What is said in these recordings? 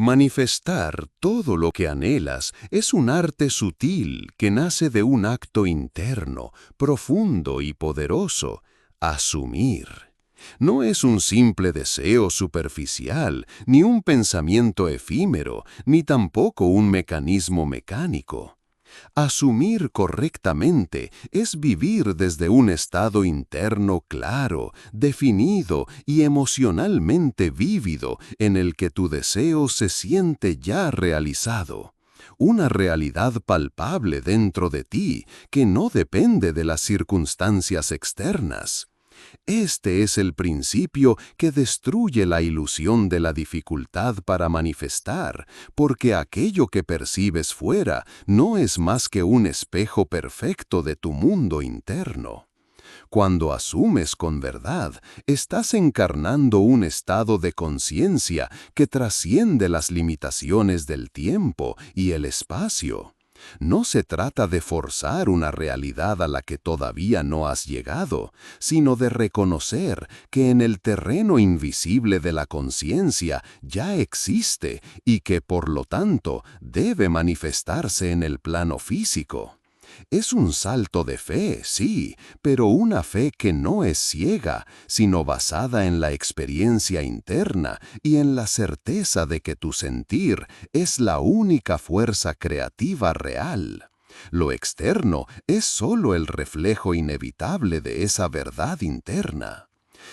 Manifestar todo lo que anhelas es un arte sutil que nace de un acto interno, profundo y poderoso: asumir. No es un simple deseo superficial, ni un pensamiento efímero, ni tampoco un mecanismo mecánico. Asumir correctamente es vivir desde un estado interno claro, definido y emocionalmente vívido, en el que tu deseo se siente ya realizado. Una realidad palpable dentro de ti que no depende de las circunstancias externas. Este es el principio que destruye la ilusión de la dificultad para manifestar, porque aquello que percibes fuera no es más que un espejo perfecto de tu mundo interno. Cuando asumes con verdad, estás encarnando un estado de conciencia que trasciende las limitaciones del tiempo y el espacio. No se trata de forzar una realidad a la que todavía no has llegado, sino de reconocer que en el terreno invisible de la conciencia ya existe y que, por lo tanto, debe manifestarse en el plano físico. Es un salto de fe, sí, pero una fe que no es ciega, sino basada en la experiencia interna y en la certeza de que tu sentir es la única fuerza creativa real. Lo externo es solo el reflejo inevitable de esa verdad interna.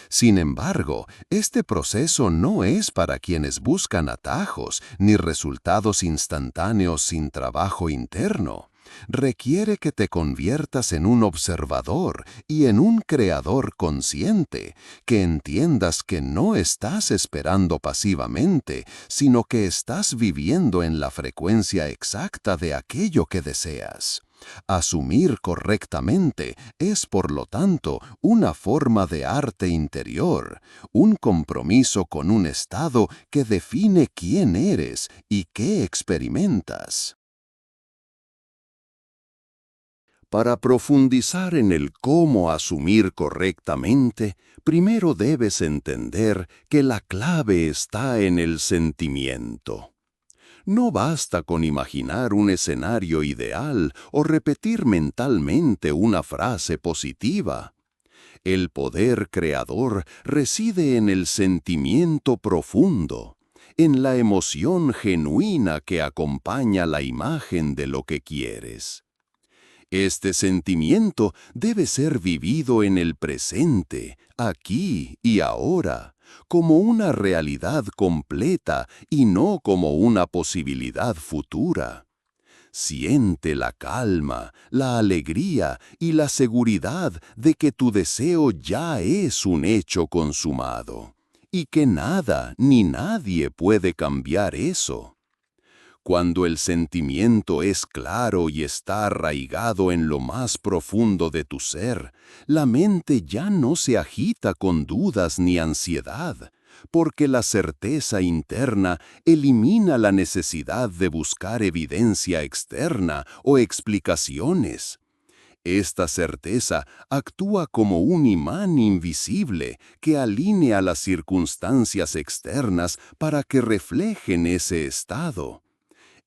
Sin embargo, este proceso no es para quienes buscan atajos ni resultados instantáneos sin trabajo interno. Requiere que te conviertas en un observador y en un creador consciente, que entiendas que no estás esperando pasivamente, sino que estás viviendo en la frecuencia exacta de aquello que deseas. Asumir correctamente es, por lo tanto, una forma de arte interior, un compromiso con un estado que define quién eres y qué experimentas. Para profundizar en el cómo asumir correctamente, primero debes entender que la clave está en el sentimiento. No basta con imaginar un escenario ideal o repetir mentalmente una frase positiva. El poder creador reside en el sentimiento profundo, en la emoción genuina que acompaña la imagen de lo que quieres. Este sentimiento debe ser vivido en el presente, aquí y ahora, como una realidad completa y no como una posibilidad futura. Siente la calma, la alegría y la seguridad de que tu deseo ya es un hecho consumado, y que nada ni nadie puede cambiar eso. Cuando el sentimiento es claro y está arraigado en lo más profundo de tu ser, la mente ya no se agita con dudas ni ansiedad, porque la certeza interna elimina la necesidad de buscar evidencia externa o explicaciones. Esta certeza actúa como un imán invisible que alinea las circunstancias externas para que reflejen ese estado.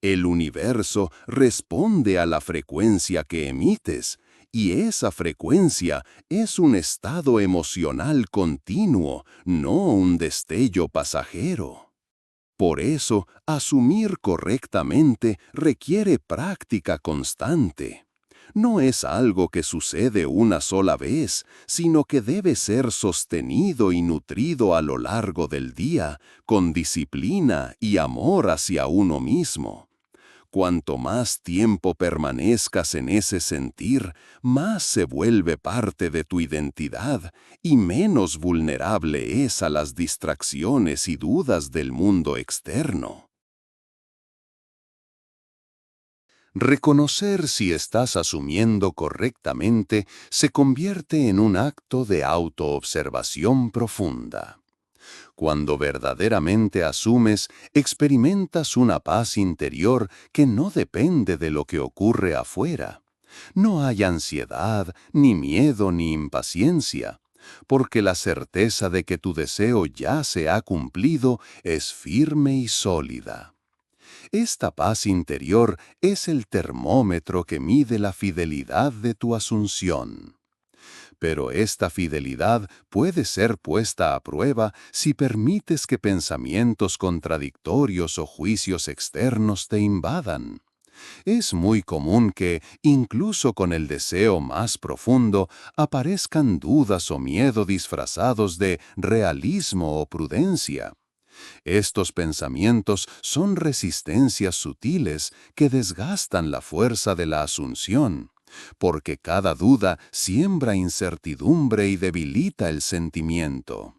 El universo responde a la frecuencia que emites, y esa frecuencia es un estado emocional continuo, no un destello pasajero. Por eso, asumir correctamente requiere práctica constante. No es algo que sucede una sola vez, sino que debe ser sostenido y nutrido a lo largo del día, con disciplina y amor hacia uno mismo. Cuanto más tiempo permanezcas en ese sentir, más se vuelve parte de tu identidad y menos vulnerable es a las distracciones y dudas del mundo externo. Reconocer si estás asumiendo correctamente se convierte en un acto de autoobservación profunda. Cuando verdaderamente asumes, experimentas una paz interior que no depende de lo que ocurre afuera. No hay ansiedad, ni miedo, ni impaciencia. porque la certeza de que tu deseo ya se ha cumplido es firme y sólida. Esta paz interior es el termómetro que mide la fidelidad de tu asunción. Pero esta fidelidad puede ser puesta a prueba si permites que pensamientos contradictorios o juicios externos te invadan. Es muy común que, incluso con el deseo más profundo, aparezcan dudas o miedo disfrazados de realismo o prudencia. Estos pensamientos son resistencias sutiles que desgastan la fuerza de la asunción, porque cada duda siembra incertidumbre y debilita el sentimiento.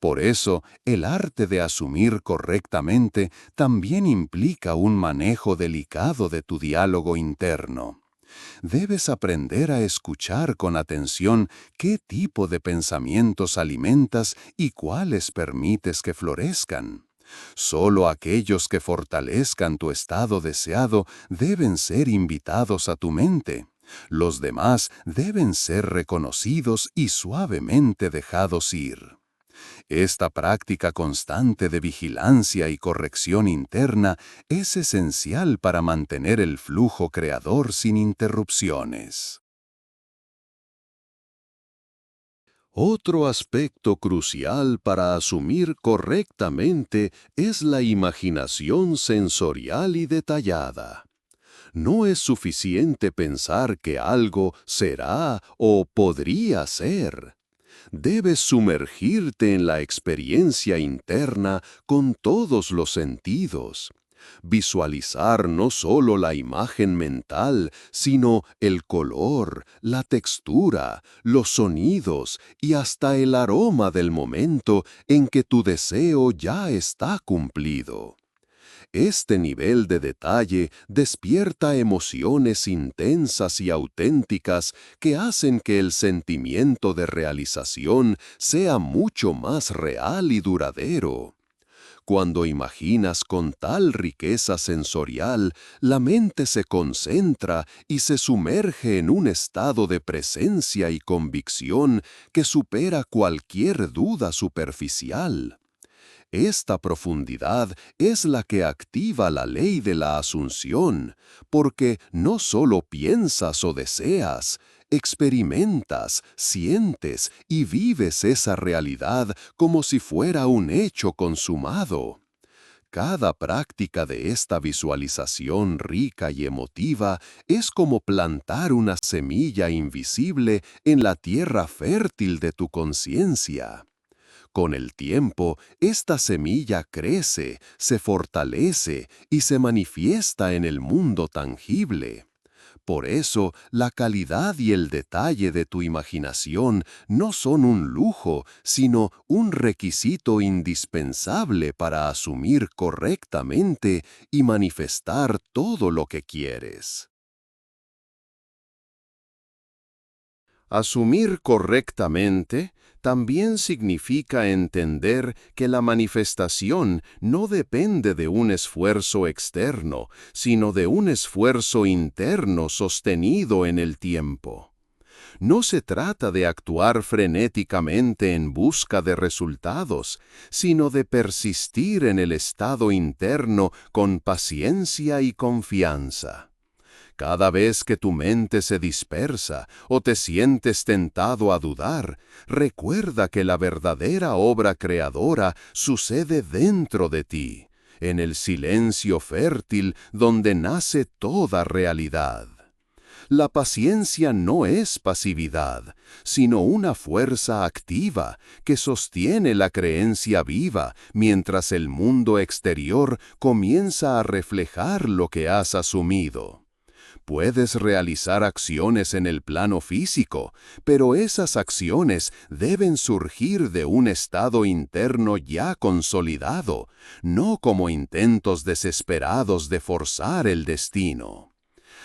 Por eso, el arte de asumir correctamente también implica un manejo delicado de tu diálogo interno. Debes aprender a escuchar con atención qué tipo de pensamientos alimentas y cuáles permites que florezcan. Solo aquellos que fortalezcan tu estado deseado deben ser invitados a tu mente. Los demás deben ser reconocidos y suavemente dejados ir. Esta práctica constante de vigilancia y corrección interna es esencial para mantener el flujo creador sin interrupciones. Otro aspecto crucial para asumir correctamente es la imaginación sensorial y detallada. No es suficiente pensar que algo será o podría ser. Debes sumergirte en la experiencia interna con todos los sentidos. Visualizar no solo la imagen mental, sino el color, la textura, los sonidos y hasta el aroma del momento en que tu deseo ya está cumplido. Este nivel de detalle despierta emociones intensas y auténticas que hacen que el sentimiento de realización sea mucho más real y duradero. Cuando imaginas con tal riqueza sensorial, la mente se concentra y se sumerge en un estado de presencia y convicción que supera cualquier duda superficial. Esta profundidad es la que activa la ley de la asunción, porque no solo piensas o deseas, experimentas, sientes y vives esa realidad como si fuera un hecho consumado. Cada práctica de esta visualización rica y emotiva es como plantar una semilla invisible en la tierra fértil de tu conciencia. Con el tiempo, esta semilla crece, se fortalece y se manifiesta en el mundo tangible. Por eso, la calidad y el detalle de tu imaginación no son un lujo, sino un requisito indispensable para asumir correctamente y manifestar todo lo que quieres. Asumir correctamente también significa entender que la manifestación no depende de un esfuerzo externo, sino de un esfuerzo interno sostenido en el tiempo. No se trata de actuar frenéticamente en busca de resultados, sino de persistir en el estado interno con paciencia y confianza. Cada vez que tu mente se dispersa o te sientes tentado a dudar, recuerda que la verdadera obra creadora sucede dentro de ti, en el silencio fértil donde nace toda realidad. La paciencia no es pasividad, sino una fuerza activa que sostiene la creencia viva mientras el mundo exterior comienza a reflejar lo que has asumido. Puedes realizar acciones en el plano físico, pero esas acciones deben surgir de un estado interno ya consolidado, no como intentos desesperados de forzar el destino.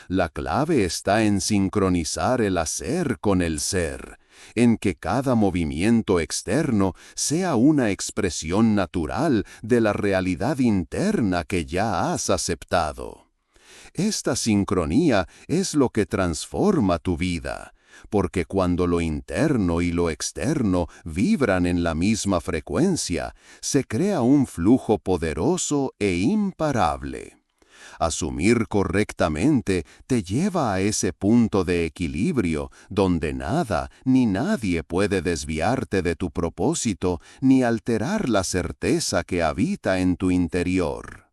La clave está en sincronizar el hacer con el ser, en que cada movimiento externo sea una expresión natural de la realidad interna que ya has aceptado. Esta sincronía es lo que transforma tu vida, porque cuando lo interno y lo externo vibran en la misma frecuencia, se crea un flujo poderoso e imparable. Asumir correctamente te lleva a ese punto de equilibrio donde nada ni nadie puede desviarte de tu propósito ni alterar la certeza que habita en tu interior.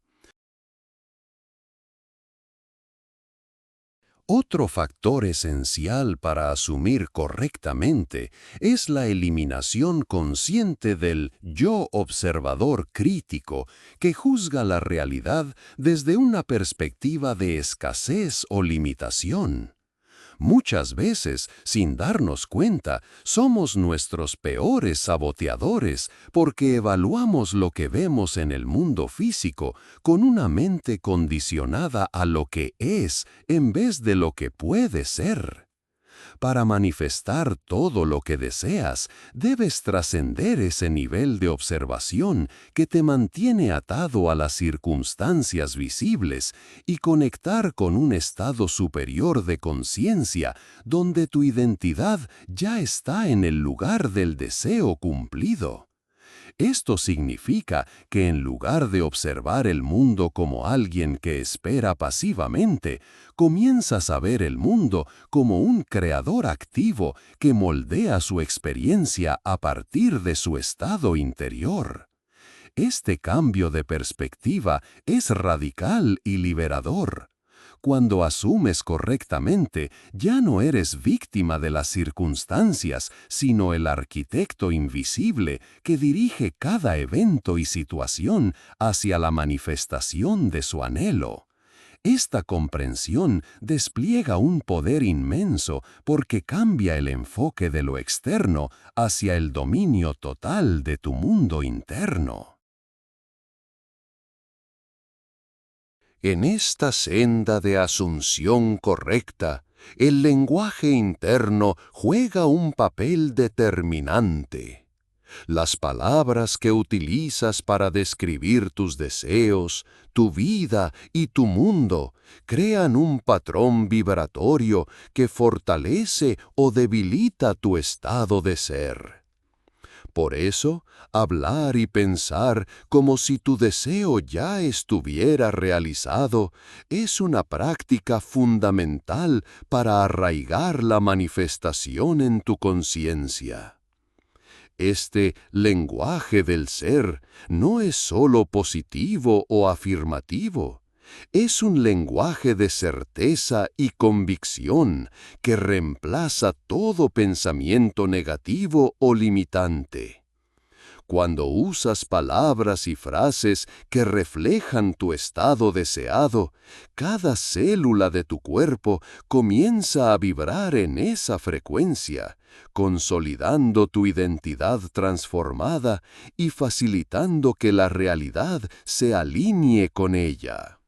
Otro factor esencial para asumir correctamente es la eliminación consciente del yo observador crítico que juzga la realidad desde una perspectiva de escasez o limitación. Muchas veces, sin darnos cuenta, somos nuestros peores saboteadores porque evaluamos lo que vemos en el mundo físico con una mente condicionada a lo que es en vez de lo que puede ser. Para manifestar todo lo que deseas, debes trascender ese nivel de observación que te mantiene atado a las circunstancias visibles y conectar con un estado superior de conciencia donde tu identidad ya está en el lugar del deseo cumplido. Esto significa que en lugar de observar el mundo como alguien que espera pasivamente, comienzas a ver el mundo como un creador activo que moldea su experiencia a partir de su estado interior. Este cambio de perspectiva es radical y liberador. Cuando asumes correctamente, ya no eres víctima de las circunstancias, sino el arquitecto invisible que dirige cada evento y situación hacia la manifestación de su anhelo. Esta comprensión despliega un poder inmenso porque cambia el enfoque de lo externo hacia el dominio total de tu mundo interno. En esta senda de asunción correcta, el lenguaje interno juega un papel determinante. Las palabras que utilizas para describir tus deseos, tu vida y tu mundo crean un patrón vibratorio que fortalece o debilita tu estado de ser. Por eso, hablar y pensar como si tu deseo ya estuviera realizado es una práctica fundamental para arraigar la manifestación en tu conciencia. Este lenguaje del ser no es solo positivo o afirmativo. Es un lenguaje de certeza y convicción que reemplaza todo pensamiento negativo o limitante. Cuando usas palabras y frases que reflejan tu estado deseado, cada célula de tu cuerpo comienza a vibrar en esa frecuencia, consolidando tu identidad transformada y facilitando que la realidad se alinee con ella.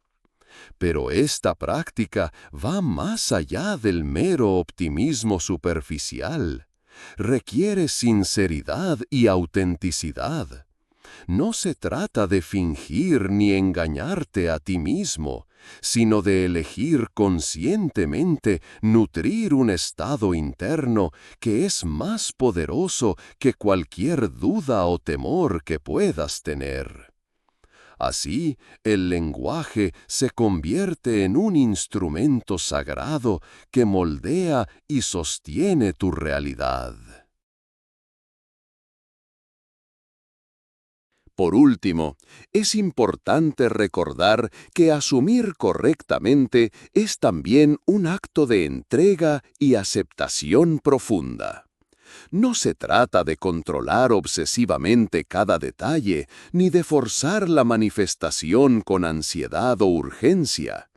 Pero esta práctica va más allá del mero optimismo superficial. Requiere sinceridad y autenticidad. No se trata de fingir ni engañarte a ti mismo, sino de elegir conscientemente nutrir un estado interno que es más poderoso que cualquier duda o temor que puedas tener. Así, el lenguaje se convierte en un instrumento sagrado que moldea y sostiene tu realidad. Por último, es importante recordar que asumir correctamente es también un acto de entrega y aceptación profunda. No se trata de controlar obsesivamente cada detalle, ni de forzar la manifestación con ansiedad o urgencia.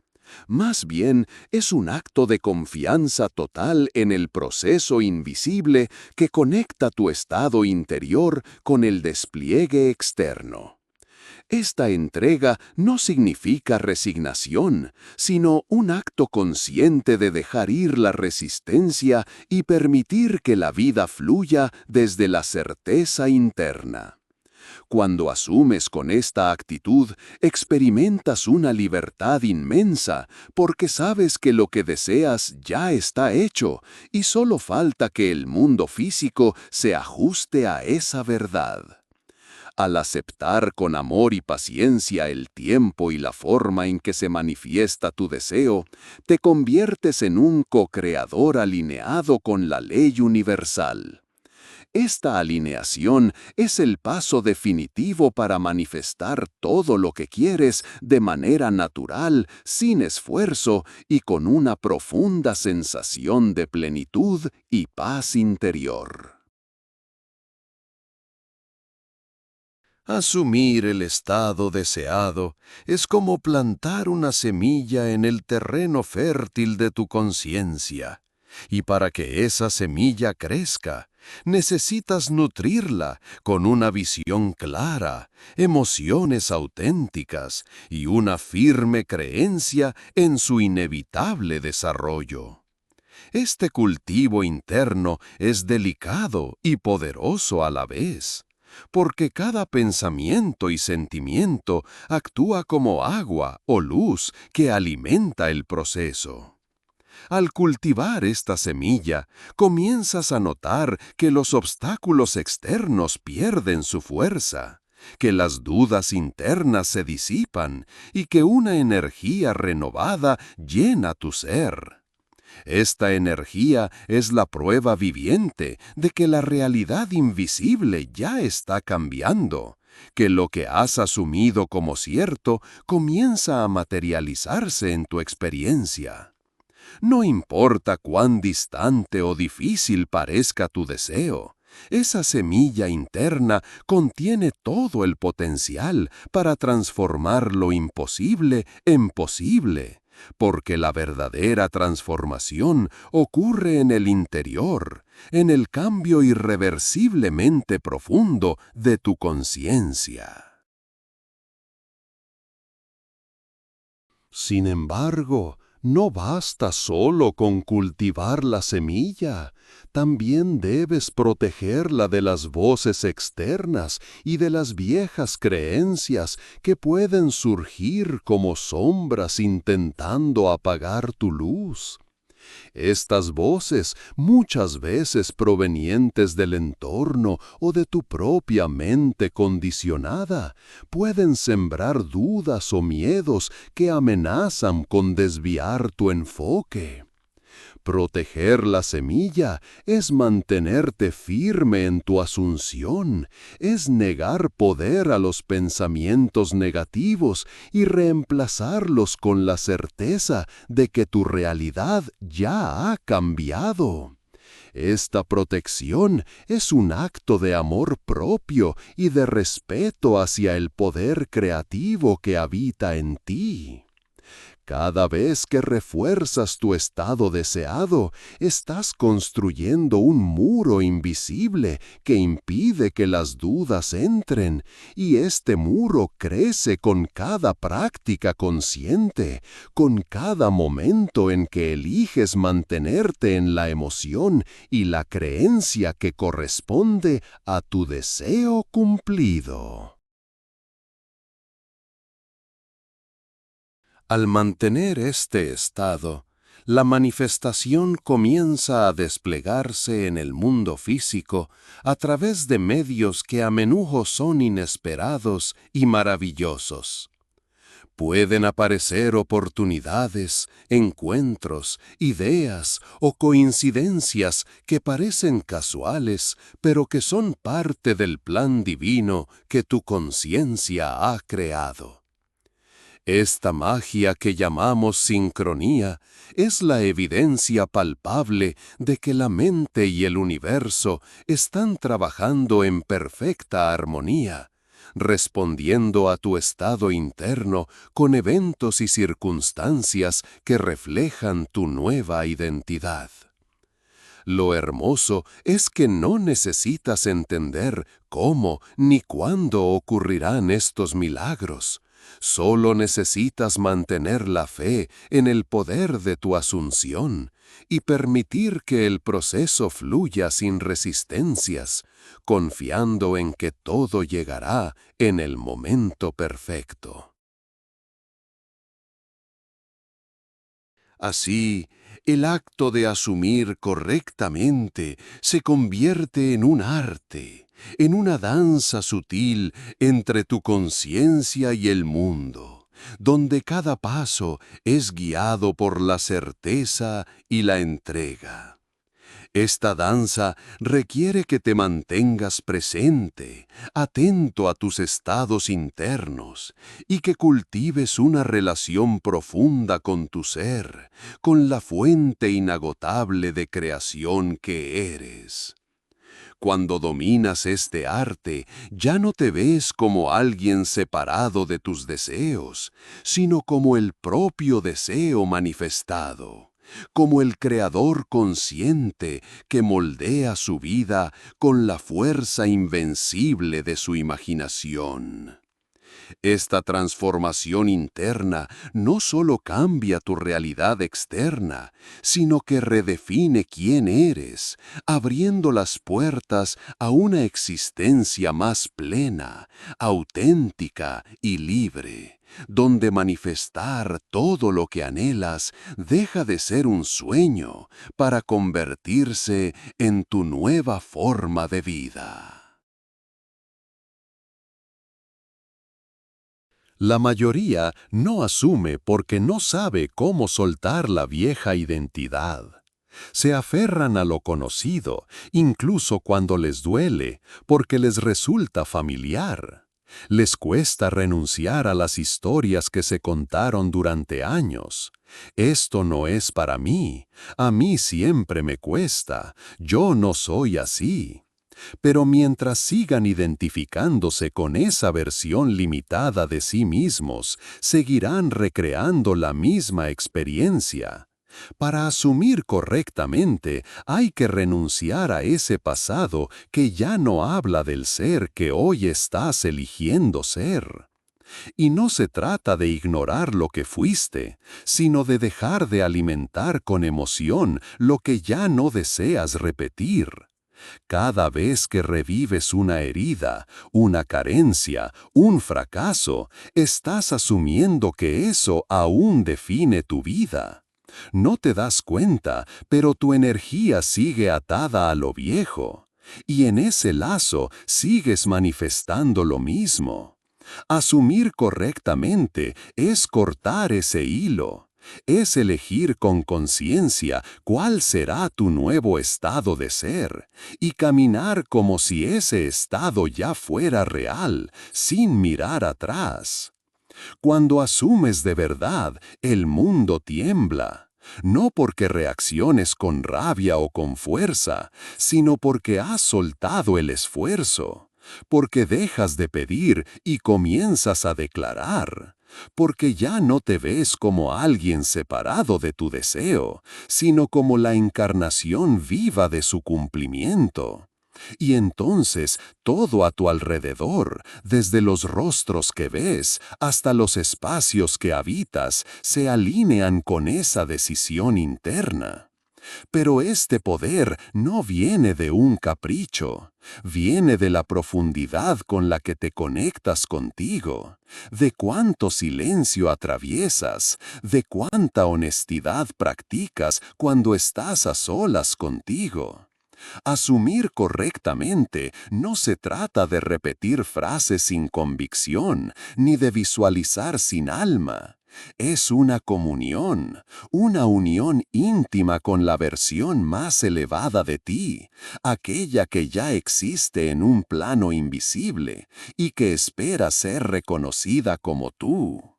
Más bien, es un acto de confianza total en el proceso invisible que conecta tu estado interior con el despliegue externo. Esta entrega no significa resignación, sino un acto consciente de dejar ir la resistencia y permitir que la vida fluya desde la certeza interna. Cuando asumes con esta actitud, experimentas una libertad inmensa, porque sabes que lo que deseas ya está hecho, y solo falta que el mundo físico se ajuste a esa verdad. Al aceptar con amor y paciencia el tiempo y la forma en que se manifiesta tu deseo, te conviertes en un co-creador alineado con la ley universal. Esta alineación es el paso definitivo para manifestar todo lo que quieres de manera natural, sin esfuerzo y con una profunda sensación de plenitud y paz interior. Asumir el estado deseado es como plantar una semilla en el terreno fértil de tu conciencia. Y para que esa semilla crezca, necesitas nutrirla con una visión clara, emociones auténticas y una firme creencia en su inevitable desarrollo. Este cultivo interno es delicado y poderoso a la vez, porque cada pensamiento y sentimiento actúa como agua o luz que alimenta el proceso. Al cultivar esta semilla, comienzas a notar que los obstáculos externos pierden su fuerza, que las dudas internas se disipan y que una energía renovada llena tu ser. Esta energía es la prueba viviente de que la realidad invisible ya está cambiando, que lo que has asumido como cierto comienza a materializarse en tu experiencia. No importa cuán distante o difícil parezca tu deseo, esa semilla interna contiene todo el potencial para transformar lo imposible en posible, porque la verdadera transformación ocurre en el interior, en el cambio irreversiblemente profundo de tu conciencia. Sin embargo, no basta solo con cultivar la semilla, también debes protegerla de las voces externas y de las viejas creencias que pueden surgir como sombras intentando apagar tu luz. Estas voces, muchas veces provenientes del entorno o de tu propia mente condicionada, pueden sembrar dudas o miedos que amenazan con desviar tu enfoque. Proteger la semilla es mantenerte firme en tu asunción, es negar poder a los pensamientos negativos y reemplazarlos con la certeza de que tu realidad ya ha cambiado. Esta protección es un acto de amor propio y de respeto hacia el poder creativo que habita en ti. Cada vez que refuerzas tu estado deseado, estás construyendo un muro invisible que impide que las dudas entren, y este muro crece con cada práctica consciente, con cada momento en que eliges mantenerte en la emoción y la creencia que corresponde a tu deseo cumplido. Al mantener este estado, la manifestación comienza a desplegarse en el mundo físico a través de medios que a menudo son inesperados y maravillosos. Pueden aparecer oportunidades, encuentros, ideas o coincidencias que parecen casuales, pero que son parte del plan divino que tu conciencia ha creado. Esta magia que llamamos sincronía es la evidencia palpable de que la mente y el universo están trabajando en perfecta armonía, respondiendo a tu estado interno con eventos y circunstancias que reflejan tu nueva identidad. Lo hermoso es que no necesitas entender cómo ni cuándo ocurrirán estos milagros. Solo necesitas mantener la fe en el poder de tu asunción y permitir que el proceso fluya sin resistencias, confiando en que todo llegará en el momento perfecto. Así, el acto de asumir correctamente se convierte en un arte, en una danza sutil entre tu conciencia y el mundo, donde cada paso es guiado por la certeza y la entrega. Esta danza requiere que te mantengas presente, atento a tus estados internos, y que cultives una relación profunda con tu ser, con la fuente inagotable de creación que eres. Cuando dominas este arte, ya no te ves como alguien separado de tus deseos, sino como el propio deseo manifestado, como el creador consciente que moldea su vida con la fuerza invencible de su imaginación. Esta transformación interna no solo cambia tu realidad externa, sino que redefine quién eres, abriendo las puertas a una existencia más plena, auténtica y libre, donde manifestar todo lo que anhelas deja de ser un sueño para convertirse en tu nueva forma de vida. La mayoría no asume porque no sabe cómo soltar la vieja identidad. Se aferran a lo conocido, incluso cuando les duele, porque les resulta familiar. Les cuesta renunciar a las historias que se contaron durante años. Esto no es para mí, a mí siempre me cuesta, yo no soy así. Pero mientras sigan identificándose con esa versión limitada de sí mismos, seguirán recreando la misma experiencia. Para asumir correctamente, hay que renunciar a ese pasado que ya no habla del ser que hoy estás eligiendo ser. Y no se trata de ignorar lo que fuiste, sino de dejar de alimentar con emoción lo que ya no deseas repetir. Cada vez que revives una herida, una carencia, un fracaso, estás asumiendo que eso aún define tu vida. No te das cuenta, pero tu energía sigue atada a lo viejo, y en ese lazo sigues manifestando lo mismo. Asumir correctamente es cortar ese hilo. Es elegir con conciencia cuál será tu nuevo estado de ser y caminar como si ese estado ya fuera real, sin mirar atrás. Cuando asumes de verdad, el mundo tiembla. No porque reacciones con rabia o con fuerza, sino porque has soltado el esfuerzo, porque dejas de pedir y comienzas a declarar, porque ya no te ves como alguien separado de tu deseo, sino como la encarnación viva de su cumplimiento. Y entonces todo a tu alrededor, desde los rostros que ves hasta los espacios que habitas, se alinean con esa decisión interna. Pero este poder no viene de un capricho, viene de la profundidad con la que te conectas contigo, de cuánto silencio atraviesas, de cuánta honestidad practicas cuando estás a solas contigo. Asumir correctamente no se trata de repetir frases sin convicción, ni de visualizar sin alma. Es una unión íntima con la versión más elevada de ti, aquella que ya existe en un plano invisible y que espera ser reconocida como tú.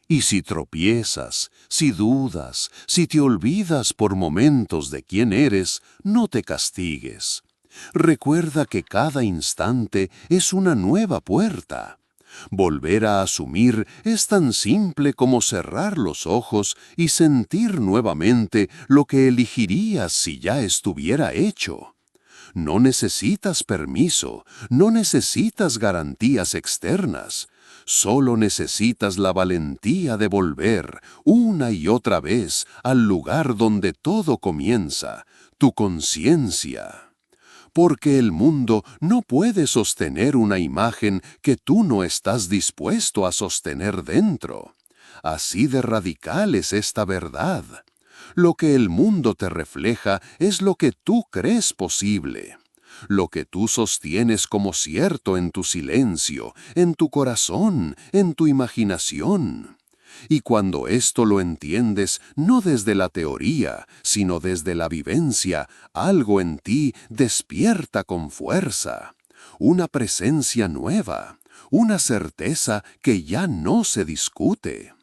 Y si tropiezas, si dudas, si te olvidas por momentos de quién eres, no te castigues. Recuerda que cada instante es una nueva puerta. Volver a asumir es tan simple como cerrar los ojos y sentir nuevamente lo que elegirías si ya estuviera hecho. No necesitas permiso, no necesitas garantías externas. Solo necesitas la valentía de volver una y otra vez al lugar donde todo comienza, tu conciencia. Porque el mundo no puede sostener una imagen que tú no estás dispuesto a sostener dentro. Así de radical es esta verdad. Lo que el mundo te refleja es lo que tú crees posible. Lo que tú sostienes como cierto en tu silencio, en tu corazón, en tu imaginación. Y cuando esto lo entiendes no desde la teoría, sino desde la vivencia, algo en ti despierta con fuerza. Una presencia nueva, una certeza que ya no se discute.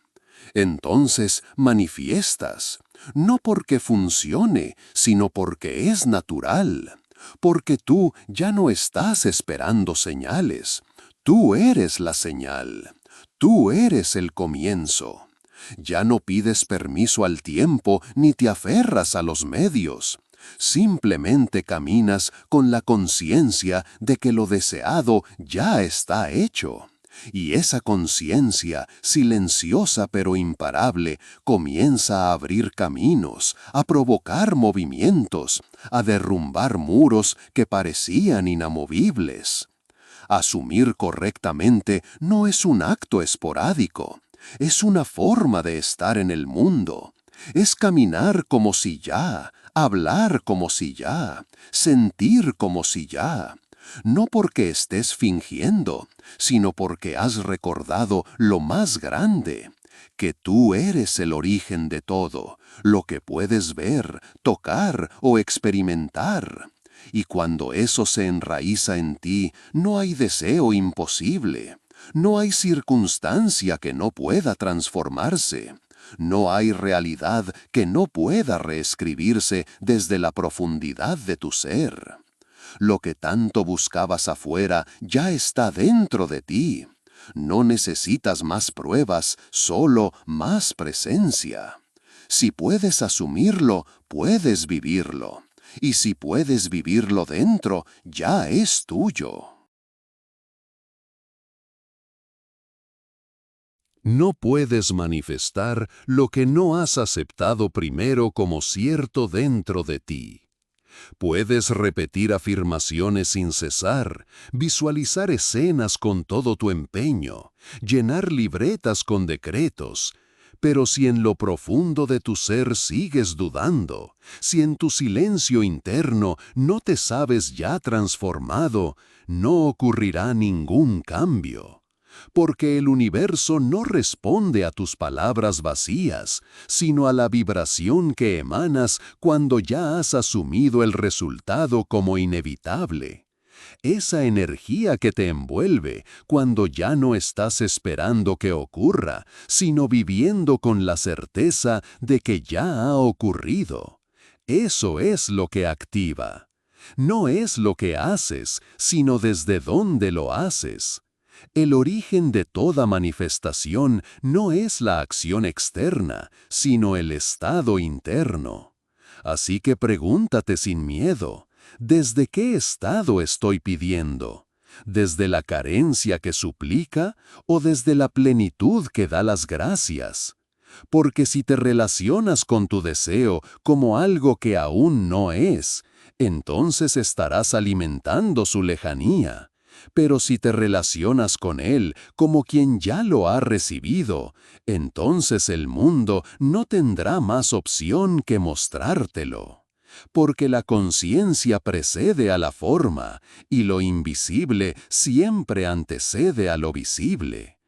Entonces manifiestas, no porque funcione, sino porque es natural. Porque tú ya no estás esperando señales. Tú eres la señal. Tú eres el comienzo. Ya no pides permiso al tiempo ni te aferras a los medios. Simplemente caminas con la conciencia de que lo deseado ya está hecho. Y esa conciencia, silenciosa pero imparable, comienza a abrir caminos, a provocar movimientos, a derrumbar muros que parecían inamovibles. Asumir correctamente no es un acto esporádico, es una forma de estar en el mundo. Es caminar como si ya, hablar como si ya, sentir como si ya. No porque estés fingiendo, sino porque has recordado lo más grande, que tú eres el origen de todo, lo que puedes ver, tocar o experimentar. Y cuando eso se enraiza en ti, no hay deseo imposible, no hay circunstancia que no pueda transformarse, no hay realidad que no pueda reescribirse desde la profundidad de tu ser. Lo que tanto buscabas afuera ya está dentro de ti. No necesitas más pruebas, solo más presencia. Si puedes asumirlo, puedes vivirlo. Y si puedes vivirlo dentro, ya es tuyo. No puedes manifestar lo que no has aceptado primero como cierto dentro de ti. Puedes repetir afirmaciones sin cesar, visualizar escenas con todo tu empeño, llenar libretas con decretos, pero si en lo profundo de tu ser sigues dudando, si en tu silencio interno no te sabes ya transformado, no ocurrirá ningún cambio. Porque el universo no responde a tus palabras vacías, sino a la vibración que emanas cuando ya has asumido el resultado como inevitable. Esa energía que te envuelve cuando ya no estás esperando que ocurra, sino viviendo con la certeza de que ya ha ocurrido. Eso es lo que activa. No es lo que haces, sino desde dónde lo haces. El origen de toda manifestación no es la acción externa, sino el estado interno. Así que pregúntate sin miedo, ¿desde qué estado estoy pidiendo? ¿Desde la carencia que suplica o desde la plenitud que da las gracias? Porque si te relacionas con tu deseo como algo que aún no es, entonces estarás alimentando su lejanía. Pero si te relacionas con él como quien ya lo ha recibido, entonces el mundo no tendrá más opción que mostrártelo. Porque la conciencia precede a la forma, y lo invisible siempre antecede a lo visible.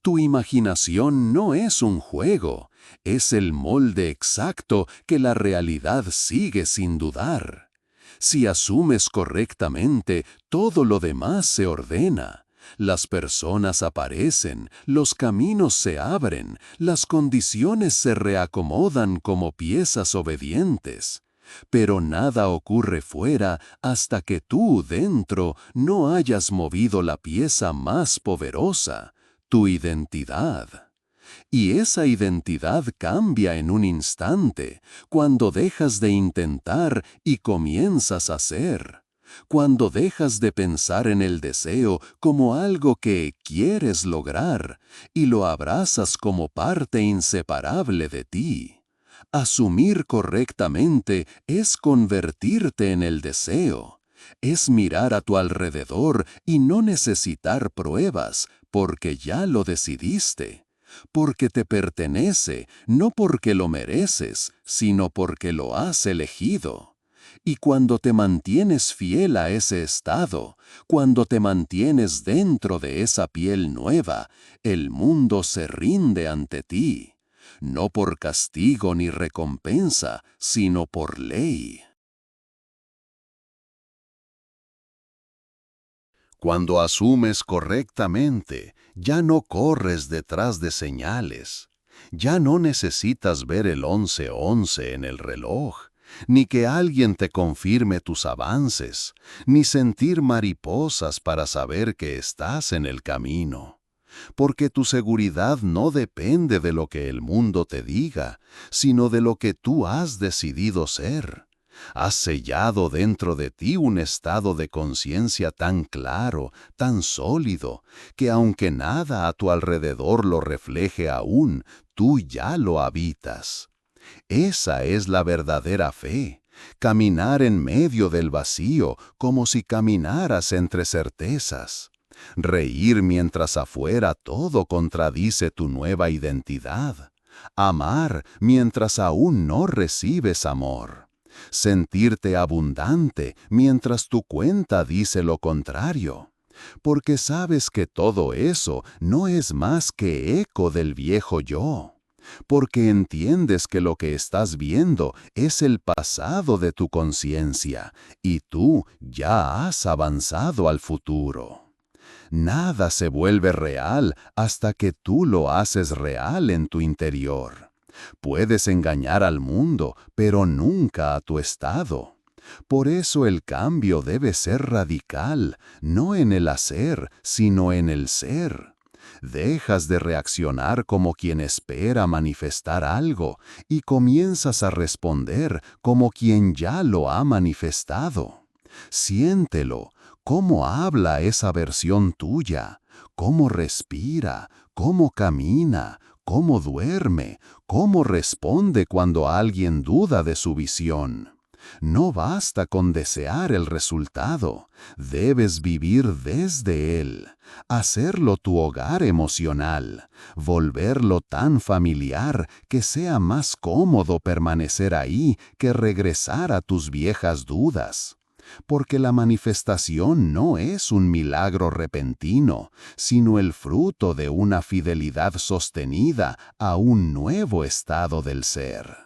Tu imaginación no es un juego, es el molde exacto que la realidad sigue sin dudar. Si asumes correctamente, todo lo demás se ordena. Las personas aparecen, los caminos se abren, las condiciones se reacomodan como piezas obedientes. Pero nada ocurre fuera hasta que tú dentro no hayas movido la pieza más poderosa, tu identidad. Y esa identidad cambia en un instante, cuando dejas de intentar y comienzas a ser. cuando dejas de pensar en el deseo como algo que quieres lograr y lo abrazas como parte inseparable de ti. Asumir correctamente es convertirte en el deseo. Es mirar a tu alrededor y no necesitar pruebas, porque ya lo decidiste. Porque te pertenece, no porque lo mereces, sino porque lo has elegido. Y cuando te mantienes fiel a ese estado, cuando te mantienes dentro de esa piel nueva, el mundo se rinde ante ti. No por castigo ni recompensa, sino por ley. Cuando asumes correctamente, ya no corres detrás de señales. Ya no necesitas ver el 11:11 en el reloj, ni que alguien te confirme tus avances, ni sentir mariposas para saber que estás en el camino. Porque tu seguridad no depende de lo que el mundo te diga, sino de lo que tú has decidido ser. Has sellado dentro de ti un estado de conciencia tan claro, tan sólido, que aunque nada a tu alrededor lo refleje aún, tú ya lo habitas. Esa es la verdadera fe, caminar en medio del vacío como si caminaras entre certezas. Reír mientras afuera todo contradice tu nueva identidad. Amar mientras aún no recibes amor. Sentirte abundante mientras tu cuenta dice lo contrario. Porque sabes que todo eso no es más que eco del viejo yo. Porque entiendes que lo que estás viendo es el pasado de tu conciencia y tú ya has avanzado al futuro. Nada se vuelve real hasta que tú lo haces real en tu interior. Puedes engañar al mundo, pero nunca a tu estado. Por eso el cambio debe ser radical, no en el hacer, sino en el ser. Dejas de reaccionar como quien espera manifestar algo y comienzas a responder como quien ya lo ha manifestado. Siéntelo, cómo habla esa versión tuya, cómo respira, cómo camina, cómo duerme, cómo responde cuando alguien duda de su visión. No basta con desear el resultado, debes vivir desde él, hacerlo tu hogar emocional, volverlo tan familiar que sea más cómodo permanecer ahí que regresar a tus viejas dudas. Porque la manifestación no es un milagro repentino, sino el fruto de una fidelidad sostenida a un nuevo estado del ser.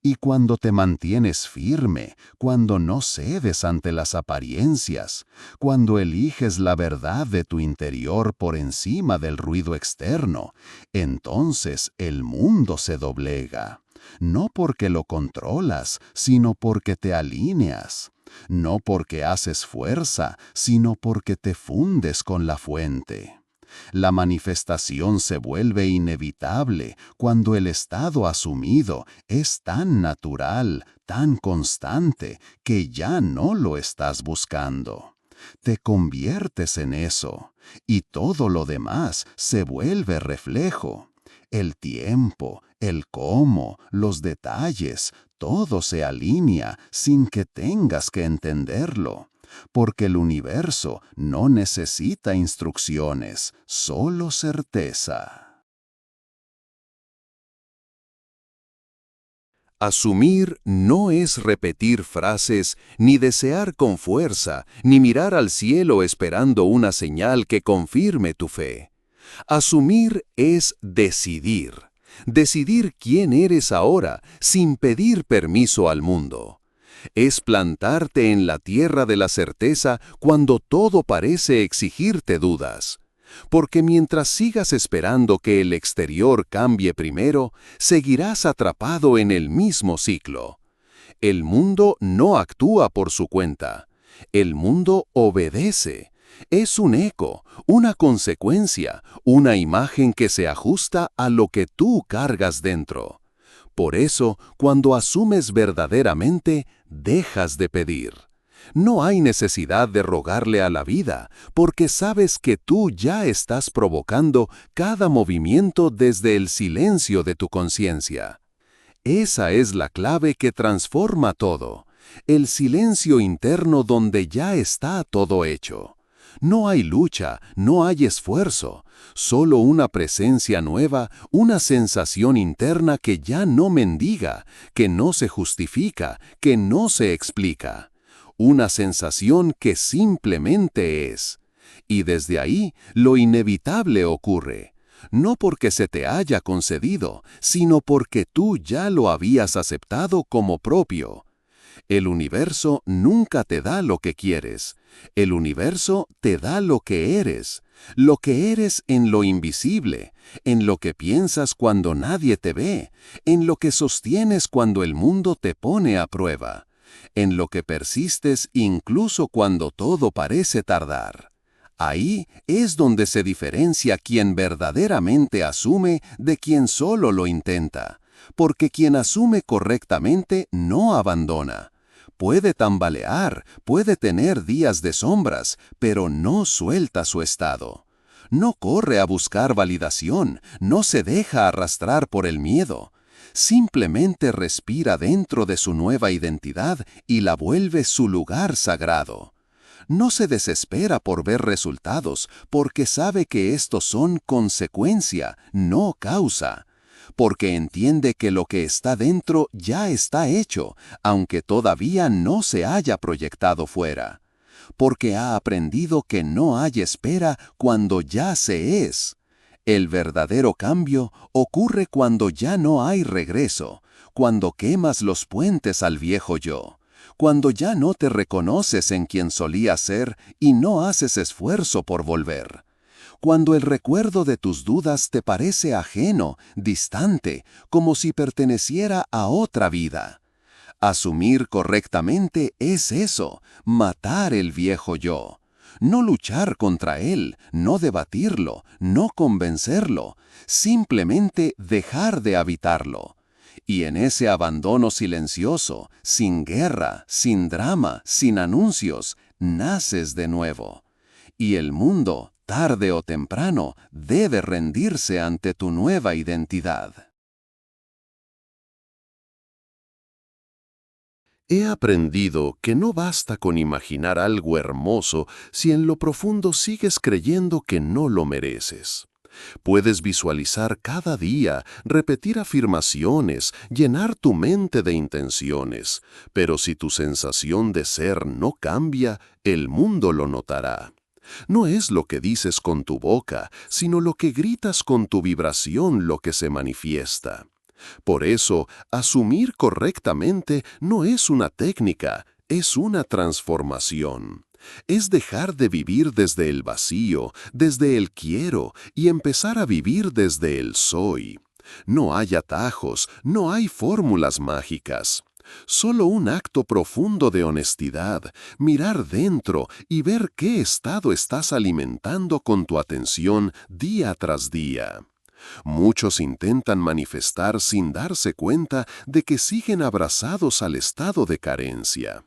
Y cuando te mantienes firme, cuando no cedes ante las apariencias, cuando eliges la verdad de tu interior por encima del ruido externo, entonces el mundo se doblega. No porque lo controlas, sino porque te alineas. No porque haces fuerza, sino porque te fundes con la fuente. La manifestación se vuelve inevitable cuando el estado asumido es tan natural, tan constante, que ya no lo estás buscando. Te conviertes en eso, y todo lo demás se vuelve reflejo. El tiempo, el cómo, los detalles, todo se alinea sin que tengas que entenderlo. Porque el universo no necesita instrucciones, solo certeza. Asumir no es repetir frases, ni desear con fuerza, ni mirar al cielo esperando una señal que confirme tu fe. Asumir es decidir. Decidir quién eres ahora, sin pedir permiso al mundo. Es plantarte en la tierra de la certeza cuando todo parece exigirte dudas. Porque mientras sigas esperando que el exterior cambie primero, seguirás atrapado en el mismo ciclo. El mundo no actúa por su cuenta. El mundo obedece. Es un eco, una consecuencia, una imagen que se ajusta a lo que tú cargas dentro. Por eso, cuando asumes verdaderamente, dejas de pedir. No hay necesidad de rogarle a la vida, porque sabes que tú ya estás provocando cada movimiento desde el silencio de tu conciencia. Esa es la clave que transforma todo, el silencio interno donde ya está todo hecho. No hay lucha, no hay esfuerzo, solo una presencia nueva, una sensación interna que ya no mendiga, que no se justifica, que no se explica. Una sensación que simplemente es. Y desde ahí lo inevitable ocurre. No porque se te haya concedido, sino porque tú ya lo habías aceptado como propio. El universo nunca te da lo que quieres. El universo te da lo que eres en lo invisible, en lo que piensas cuando nadie te ve, en lo que sostienes cuando el mundo te pone a prueba, en lo que persistes incluso cuando todo parece tardar. Ahí es donde se diferencia quien verdaderamente asume de quien solo lo intenta, porque quien asume correctamente no abandona. Puede tambalear, puede tener días de sombras, pero no suelta su estado. No corre a buscar validación, no se deja arrastrar por el miedo. Simplemente respira dentro de su nueva identidad y la vuelve su lugar sagrado. No se desespera por ver resultados, porque sabe que estos son consecuencia, no causa. Porque entiende que lo que está dentro ya está hecho, aunque todavía no se haya proyectado fuera. Porque ha aprendido que no hay espera cuando ya se es. El verdadero cambio ocurre cuando ya no hay regreso, cuando quemas los puentes al viejo yo, cuando ya no te reconoces en quien solías ser y no haces esfuerzo por volver. Cuando el recuerdo de tus dudas te parece ajeno, distante, como si perteneciera a otra vida. Asumir correctamente es eso, matar el viejo yo. No luchar contra él, no debatirlo, no convencerlo, simplemente dejar de habitarlo. Y en ese abandono silencioso, sin guerra, sin drama, sin anuncios, naces de nuevo. Y el mundo, tarde o temprano, debe rendirse ante tu nueva identidad. He aprendido que no basta con imaginar algo hermoso si en lo profundo sigues creyendo que no lo mereces. Puedes visualizar cada día, repetir afirmaciones, llenar tu mente de intenciones, pero si tu sensación de ser no cambia, el mundo lo notará. No es lo que dices con tu boca, sino lo que gritas con tu vibración lo que se manifiesta. Por eso, asumir correctamente no es una técnica, es una transformación. Es dejar de vivir desde el vacío, desde el quiero, y empezar a vivir desde el soy. No hay atajos, no hay fórmulas mágicas. Solo un acto profundo de honestidad, mirar dentro y ver qué estado estás alimentando con tu atención día tras día. Muchos intentan manifestar sin darse cuenta de que siguen abrazados al estado de carencia.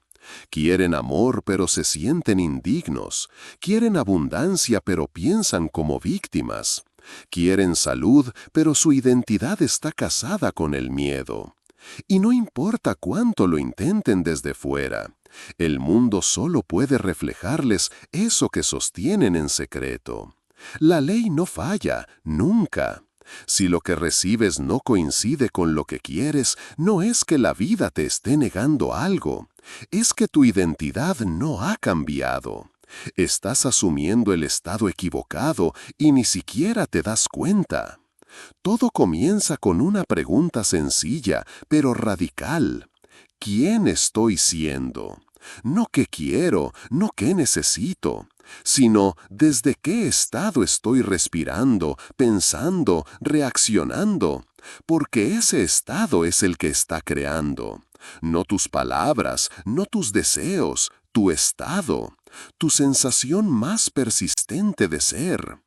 Quieren amor pero se sienten indignos. Quieren abundancia pero piensan como víctimas. Quieren salud pero su identidad está casada con el miedo. Y no importa cuánto lo intenten desde fuera, el mundo solo puede reflejarles eso que sostienen en secreto. La ley no falla, nunca. Si lo que recibes no coincide con lo que quieres, no es que la vida te esté negando algo, es que tu identidad no ha cambiado. Estás asumiendo el estado equivocado y ni siquiera te das cuenta. Todo comienza con una pregunta sencilla, pero radical. ¿Quién estoy siendo? No qué quiero, no qué necesito, sino desde qué estado estoy respirando, pensando, reaccionando, porque ese estado es el que está creando. No tus palabras, no tus deseos, tu estado, tu sensación más persistente de ser.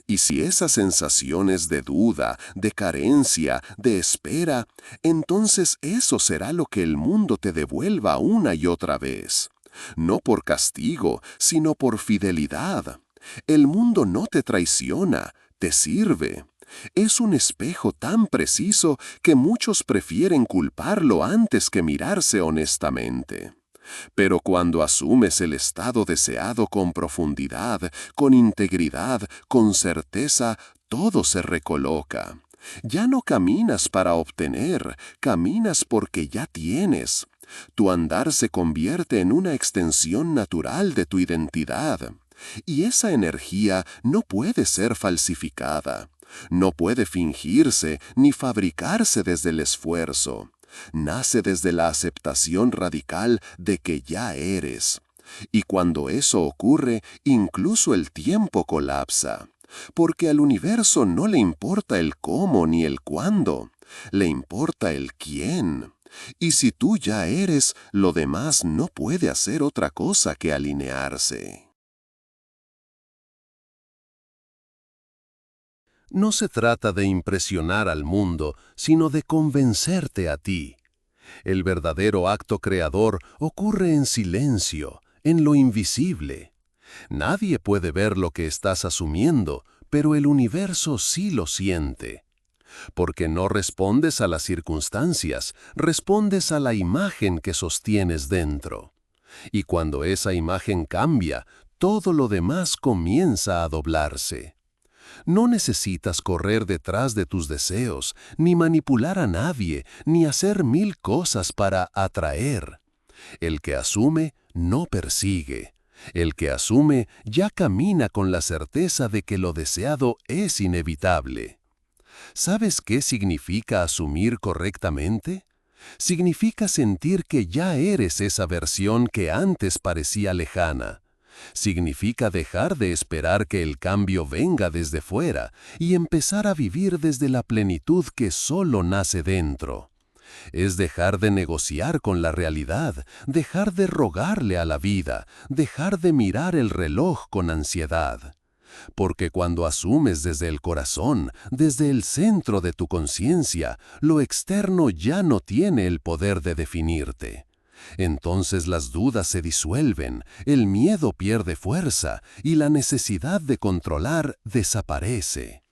Y si esa sensación es de duda, de carencia, de espera, entonces eso será lo que el mundo te devuelva una y otra vez. no por castigo, sino por fidelidad. El mundo no te traiciona, te sirve. Es un espejo tan preciso que muchos prefieren culparlo antes que mirarse honestamente. Pero cuando asumes el estado deseado con profundidad, con integridad, con certeza, todo se recoloca. Ya no caminas para obtener, caminas porque ya tienes. Tu andar se convierte en una extensión natural de tu identidad. Y esa energía no puede ser falsificada. No puede fingirse ni fabricarse desde el esfuerzo. Nace desde la aceptación radical de que ya eres. Y cuando eso ocurre, incluso el tiempo colapsa. Porque al universo no le importa el cómo ni el cuándo, le importa el quién. Y si tú ya eres, lo demás no puede hacer otra cosa que alinearse. No se trata de impresionar al mundo, sino de convencerte a ti. El verdadero acto creador ocurre en silencio, en lo invisible. Nadie puede ver lo que estás asumiendo, pero el universo sí lo siente. Porque no respondes a las circunstancias, respondes a la imagen que sostienes dentro. Y cuando esa imagen cambia, todo lo demás comienza a doblarse. No necesitas correr detrás de tus deseos, ni manipular a nadie, ni hacer 1000 cosas para atraer. El que asume, no persigue. El que asume, ya camina con la certeza de que lo deseado es inevitable. ¿Sabes qué significa asumir correctamente? Significa sentir que ya eres esa versión que antes parecía lejana. Significa dejar de esperar que el cambio venga desde fuera y empezar a vivir desde la plenitud que solo nace dentro. Es dejar de negociar con la realidad, dejar de rogarle a la vida, dejar de mirar el reloj con ansiedad. Porque cuando asumes desde el corazón, desde el centro de tu conciencia, lo externo ya no tiene el poder de definirte. Entonces las dudas se disuelven, el miedo pierde fuerza y la necesidad de controlar desaparece.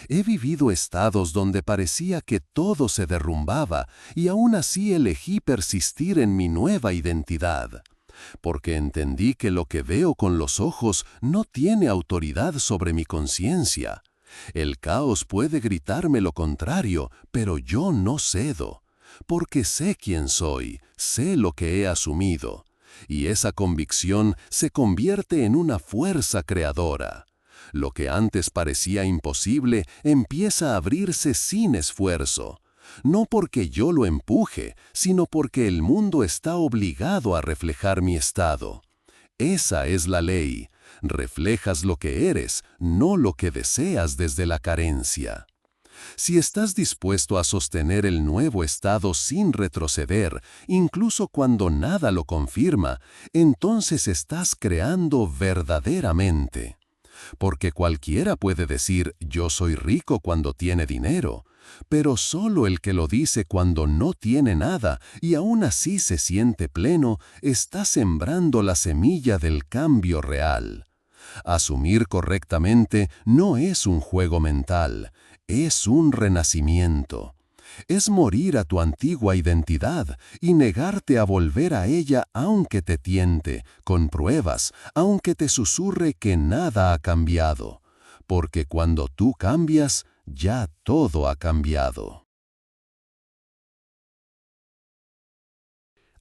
He vivido estados donde parecía que todo se derrumbaba y aún así elegí persistir en mi nueva identidad. Porque entendí que lo que veo con los ojos no tiene autoridad sobre mi conciencia. El caos puede gritarme lo contrario, pero yo no cedo. Porque sé quién soy, sé lo que he asumido, y esa convicción se convierte en una fuerza creadora. Lo que antes parecía imposible empieza a abrirse sin esfuerzo, no porque yo lo empuje, sino porque el mundo está obligado a reflejar mi estado. Esa es la ley, reflejas lo que eres, no lo que deseas desde la carencia. Si estás dispuesto a sostener el nuevo estado sin retroceder, incluso cuando nada lo confirma, entonces estás creando verdaderamente. Porque cualquiera puede decir yo soy rico cuando tiene dinero, pero solo el que lo dice cuando no tiene nada y aún así se siente pleno, está sembrando la semilla del cambio real. Asumir correctamente no es un juego mental, es un renacimiento. Es morir a tu antigua identidad y negarte a volver a ella aunque te tiente, con pruebas, aunque te susurre que nada ha cambiado. Porque cuando tú cambias, ya todo ha cambiado.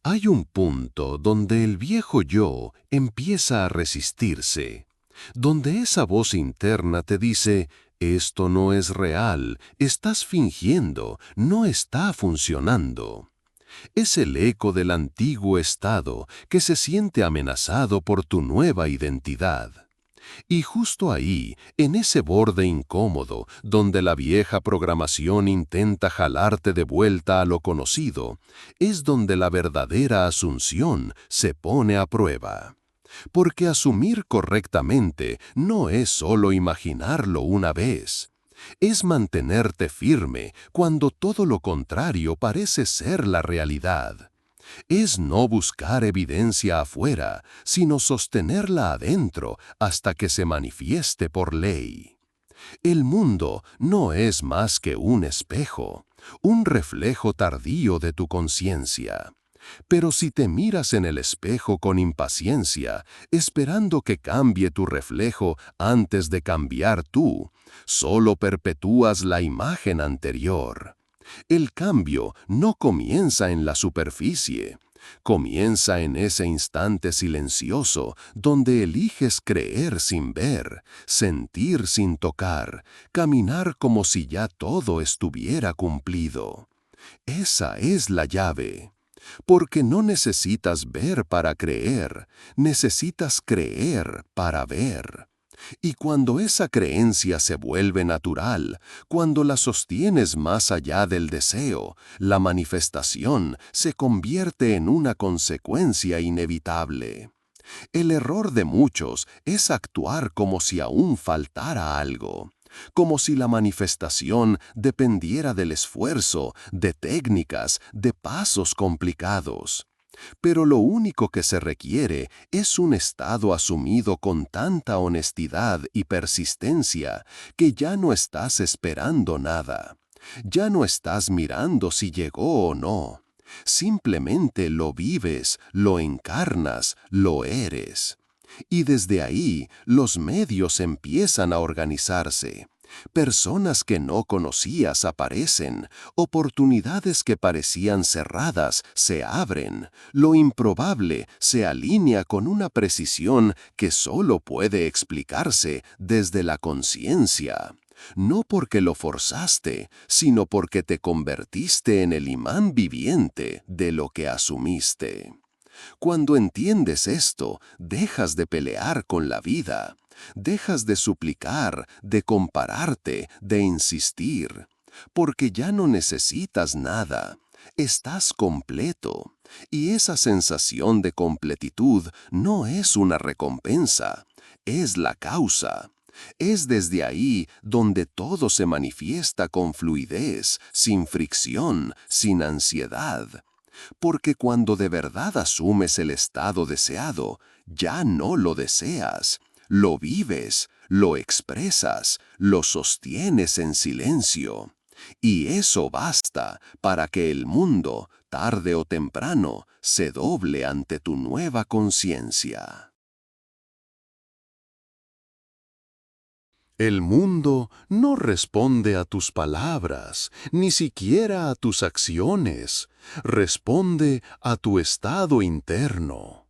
Hay un punto donde el viejo yo empieza a resistirse, donde esa voz interna te dice, esto no es real, estás fingiendo, no está funcionando. Es el eco del antiguo estado que se siente amenazado por tu nueva identidad. Y justo ahí, en ese borde incómodo, donde la vieja programación intenta jalarte de vuelta a lo conocido, es donde la verdadera asunción se pone a prueba. Porque asumir correctamente no es solo imaginarlo una vez. Es mantenerte firme cuando todo lo contrario parece ser la realidad. Es no buscar evidencia afuera, sino sostenerla adentro hasta que se manifieste por ley. El mundo no es más que un espejo, un reflejo tardío de tu conciencia. Pero si te miras en el espejo con impaciencia, esperando que cambie tu reflejo antes de cambiar tú, solo perpetúas la imagen anterior. El cambio no comienza en la superficie, comienza en ese instante silencioso donde eliges creer sin ver, sentir sin tocar, caminar como si ya todo estuviera cumplido. Esa es la llave. Porque no necesitas ver para creer, necesitas creer para ver. Y cuando esa creencia se vuelve natural, cuando la sostienes más allá del deseo, la manifestación se convierte en una consecuencia inevitable. El error de muchos es actuar como si aún faltara algo, como si la manifestación dependiera del esfuerzo, de técnicas, de pasos complicados. Pero lo único que se requiere es un estado asumido con tanta honestidad y persistencia que ya no estás esperando nada. Ya no estás mirando si llegó o no. Simplemente lo vives, lo encarnas, lo eres. Y desde ahí los medios empiezan a organizarse. Personas que no conocías aparecen, oportunidades que parecían cerradas se abren, lo improbable se alinea con una precisión que solo puede explicarse desde la conciencia. No porque lo forzaste, sino porque te convertiste en el imán viviente de lo que asumiste. Cuando entiendes esto, dejas de pelear con la vida. Dejas de suplicar, de compararte, de insistir, porque ya no necesitas nada. Estás completo. Y esa sensación de completitud no es una recompensa, es la causa. Es desde ahí donde todo se manifiesta con fluidez, sin fricción, sin ansiedad. Porque cuando de verdad asumes el estado deseado, ya no lo deseas. Lo vives, lo expresas, lo sostienes en silencio. Y eso basta para que el mundo, tarde o temprano, se doble ante tu nueva conciencia. El mundo no responde a tus palabras, ni siquiera a tus acciones. Responde a tu estado interno,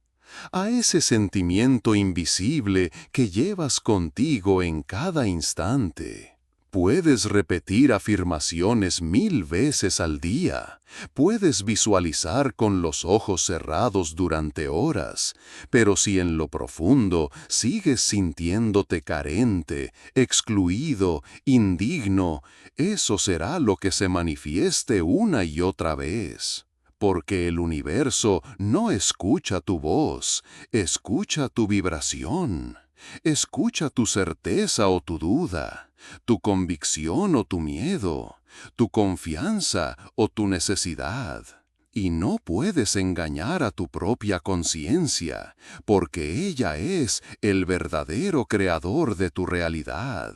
a ese sentimiento invisible que llevas contigo en cada instante. Puedes repetir afirmaciones 1000 veces al día. Puedes visualizar con los ojos cerrados durante horas, pero si en lo profundo sigues sintiéndote carente, excluido, indigno, eso será lo que se manifieste una y otra vez. Porque el universo no escucha tu voz, escucha tu vibración. Escucha tu certeza o tu duda, tu convicción o tu miedo, tu confianza o tu necesidad. Y no puedes engañar a tu propia conciencia, porque ella es el verdadero creador de tu realidad.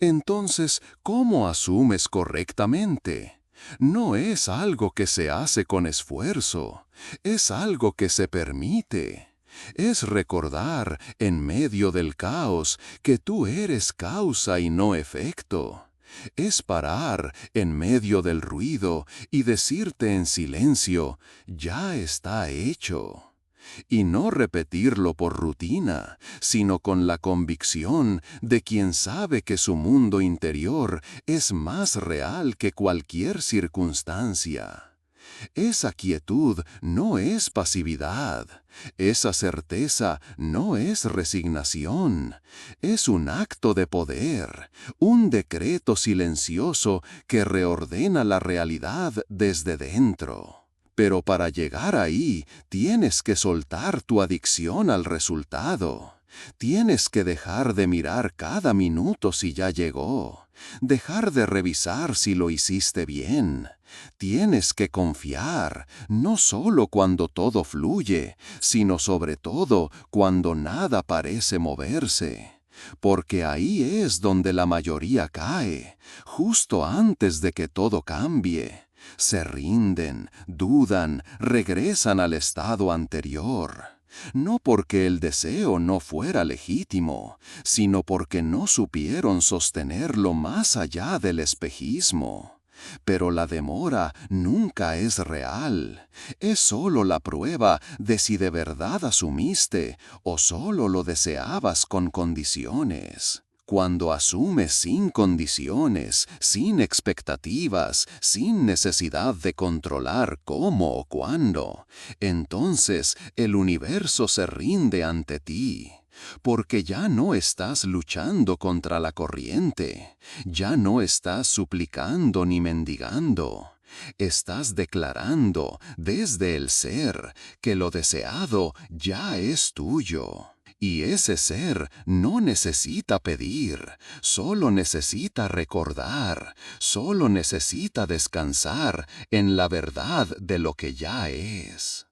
Entonces, ¿cómo asumes correctamente? No es algo que se hace con esfuerzo, es algo que se permite. Es recordar, en medio del caos, que tú eres causa y no efecto. Es parar en medio del ruido y decirte en silencio, ya está hecho. Y no repetirlo por rutina, sino con la convicción de quien sabe que su mundo interior es más real que cualquier circunstancia. Esa quietud no es pasividad, esa certeza no es resignación, es un acto de poder, un decreto silencioso que reordena la realidad desde dentro. Pero para llegar ahí, tienes que soltar tu adicción al resultado. Tienes que dejar de mirar cada minuto si ya llegó, dejar de revisar si lo hiciste bien. Tienes que confiar, no solo cuando todo fluye, sino sobre todo cuando nada parece moverse. Porque ahí es donde la mayoría cae, justo antes de que todo cambie. Se rinden, dudan, regresan al estado anterior. No porque el deseo no fuera legítimo, sino porque no supieron sostenerlo más allá del espejismo. Pero la demora nunca es real, es solo la prueba de si de verdad asumiste o solo lo deseabas con condiciones. Cuando asumes sin condiciones, sin expectativas, sin necesidad de controlar cómo o cuándo, entonces el universo se rinde ante ti. Porque ya no estás luchando contra la corriente, ya no estás suplicando ni mendigando. Estás declarando desde el ser que lo deseado ya es tuyo. Y ese ser no necesita pedir, solo necesita recordar, solo necesita descansar en la verdad de lo que ya es.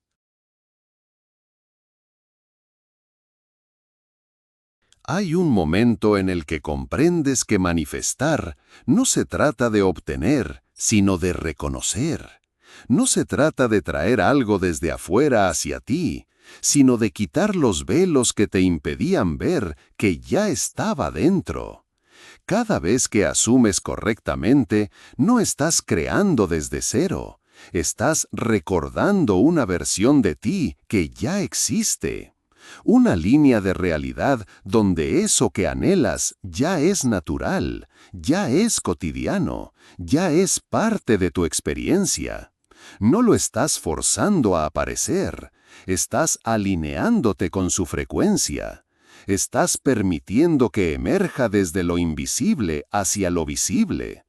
Hay un momento en el que comprendes que manifestar no se trata de obtener, sino de reconocer. No se trata de traer algo desde afuera hacia ti, sino de quitar los velos que te impedían ver que ya estaba dentro. Cada vez que asumes correctamente, no estás creando desde cero, estás recordando una versión de ti que ya existe. Una línea de realidad donde eso que anhelas ya es natural, ya es cotidiano, ya es parte de tu experiencia. No lo estás forzando a aparecer, estás alineándote con su frecuencia. Estás permitiendo que emerja desde lo invisible hacia lo visible.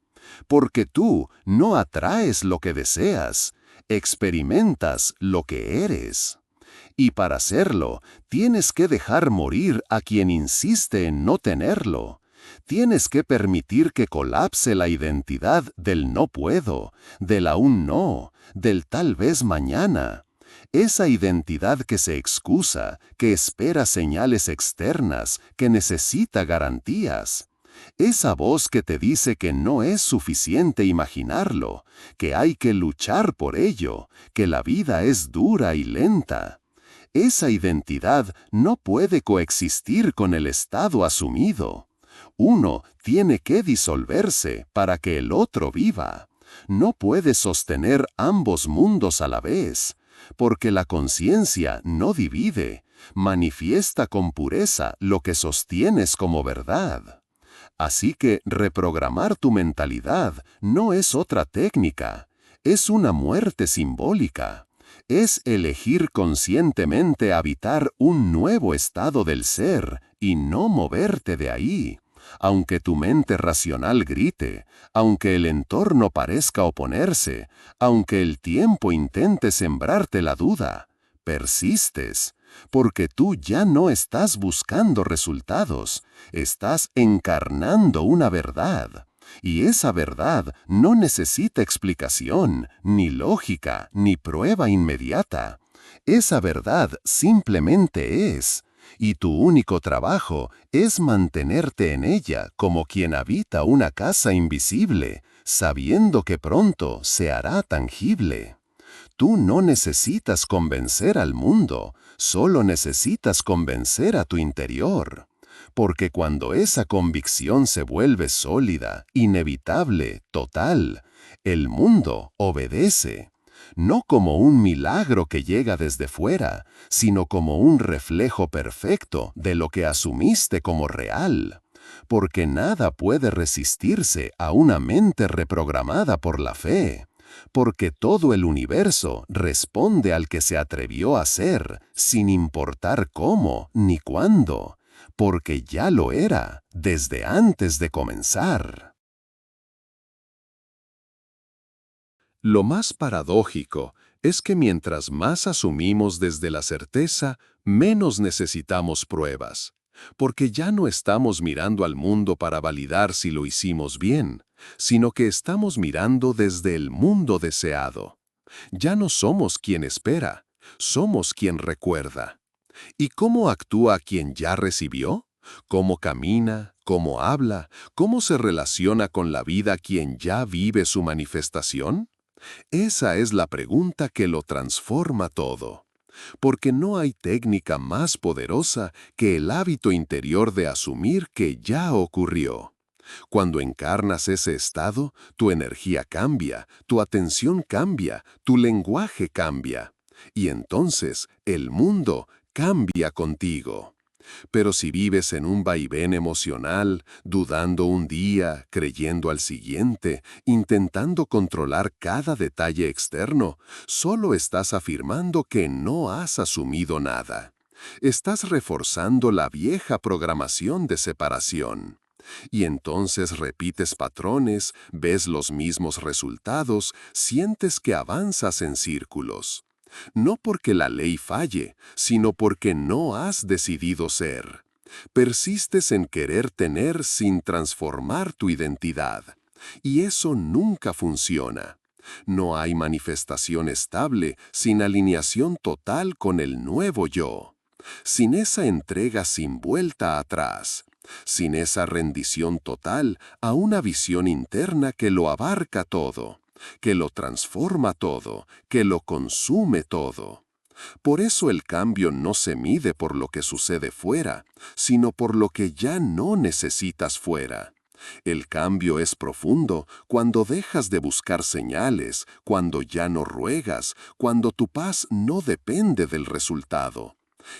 Porque tú no atraes lo que deseas, experimentas lo que eres. Y para hacerlo, tienes que dejar morir a quien insiste en no tenerlo. Tienes que permitir que colapse la identidad del no puedo, del aún no, del tal vez mañana. Esa identidad que se excusa, que espera señales externas, que necesita garantías. Esa voz que te dice que no es suficiente imaginarlo, que hay que luchar por ello, que la vida es dura y lenta. Esa identidad no puede coexistir con el estado asumido. Uno tiene que disolverse para que el otro viva. No puede sostener ambos mundos a la vez, porque la conciencia no divide, manifiesta con pureza lo que sostienes como verdad. Así que reprogramar tu mentalidad no es otra técnica, es una muerte simbólica. Es elegir conscientemente habitar un nuevo estado del ser y no moverte de ahí. Aunque tu mente racional grite, aunque el entorno parezca oponerse, aunque el tiempo intente sembrarte la duda, persistes, porque tú ya no estás buscando resultados, estás encarnando una verdad. Y esa verdad no necesita explicación, ni lógica, ni prueba inmediata. Esa verdad simplemente es. Y tu único trabajo es mantenerte en ella como quien habita una casa invisible, sabiendo que pronto se hará tangible. Tú no necesitas convencer al mundo, solo necesitas convencer a tu interior. Porque cuando esa convicción se vuelve sólida, inevitable, total, el mundo obedece. No como un milagro que llega desde fuera, sino como un reflejo perfecto de lo que asumiste como real. Porque nada puede resistirse a una mente reprogramada por la fe. Porque todo el universo responde al que se atrevió a ser, sin importar cómo ni cuándo. Porque ya lo era, desde antes de comenzar. Lo más paradójico es que mientras más asumimos desde la certeza, menos necesitamos pruebas. porque ya no estamos mirando al mundo para validar si lo hicimos bien, sino que estamos mirando desde el mundo deseado. Ya no somos quien espera, somos quien recuerda. ¿Y cómo actúa quien ya recibió? ¿Cómo camina? ¿Cómo habla? ¿Cómo se relaciona con la vida quien ya vive su manifestación? Esa es la pregunta que lo transforma todo. Porque no hay técnica más poderosa que el hábito interior de asumir que ya ocurrió. Cuando encarnas ese estado, tu energía cambia, tu atención cambia, tu lenguaje cambia. Y entonces el mundo cambia contigo. Pero si vives en un vaivén emocional, dudando un día, creyendo al siguiente, intentando controlar cada detalle externo, solo estás afirmando que no has asumido nada. Estás reforzando la vieja programación de separación. Y entonces repites patrones, ves los mismos resultados, sientes que avanzas en círculos. No porque la ley falle, sino porque no has decidido ser. Persistes en querer tener sin transformar tu identidad. Y eso nunca funciona. No hay manifestación estable sin alineación total con el nuevo yo. Sin esa entrega sin vuelta atrás. Sin esa rendición total a una visión interna que lo abarca todo, que lo transforma todo, que lo consume todo. Por eso el cambio no se mide por lo que sucede fuera, sino por lo que ya no necesitas fuera. El cambio es profundo cuando dejas de buscar señales, cuando ya no ruegas, cuando tu paz no depende del resultado.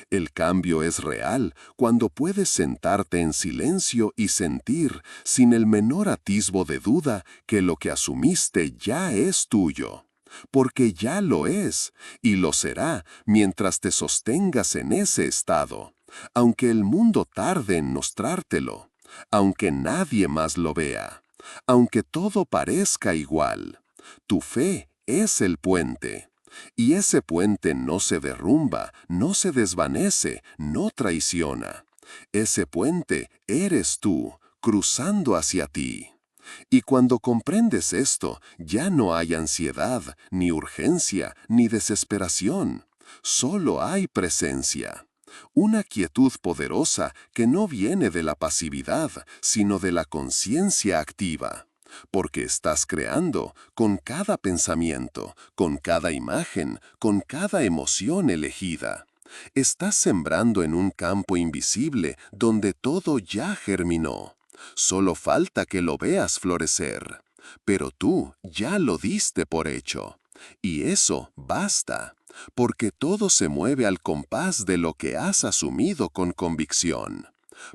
El cambio es real cuando puedes sentarte en silencio y sentir, sin el menor atisbo de duda, que lo que asumiste ya es tuyo. Porque ya lo es, y lo será mientras te sostengas en ese estado, aunque el mundo tarde en mostrártelo, aunque nadie más lo vea, aunque todo parezca igual. Tu fe es el puente. Y ese puente no se derrumba, no se desvanece, no traiciona. Ese puente eres tú, cruzando hacia ti. Y cuando comprendes esto, ya no hay ansiedad, ni urgencia, ni desesperación. Solo hay presencia. Una quietud poderosa que no viene de la pasividad, sino de la conciencia activa. Porque estás creando con cada pensamiento, con cada imagen, con cada emoción elegida. Estás sembrando en un campo invisible donde todo ya germinó. Solo falta que lo veas florecer. Pero tú ya lo diste por hecho. Y eso basta, porque todo se mueve al compás de lo que has asumido con convicción.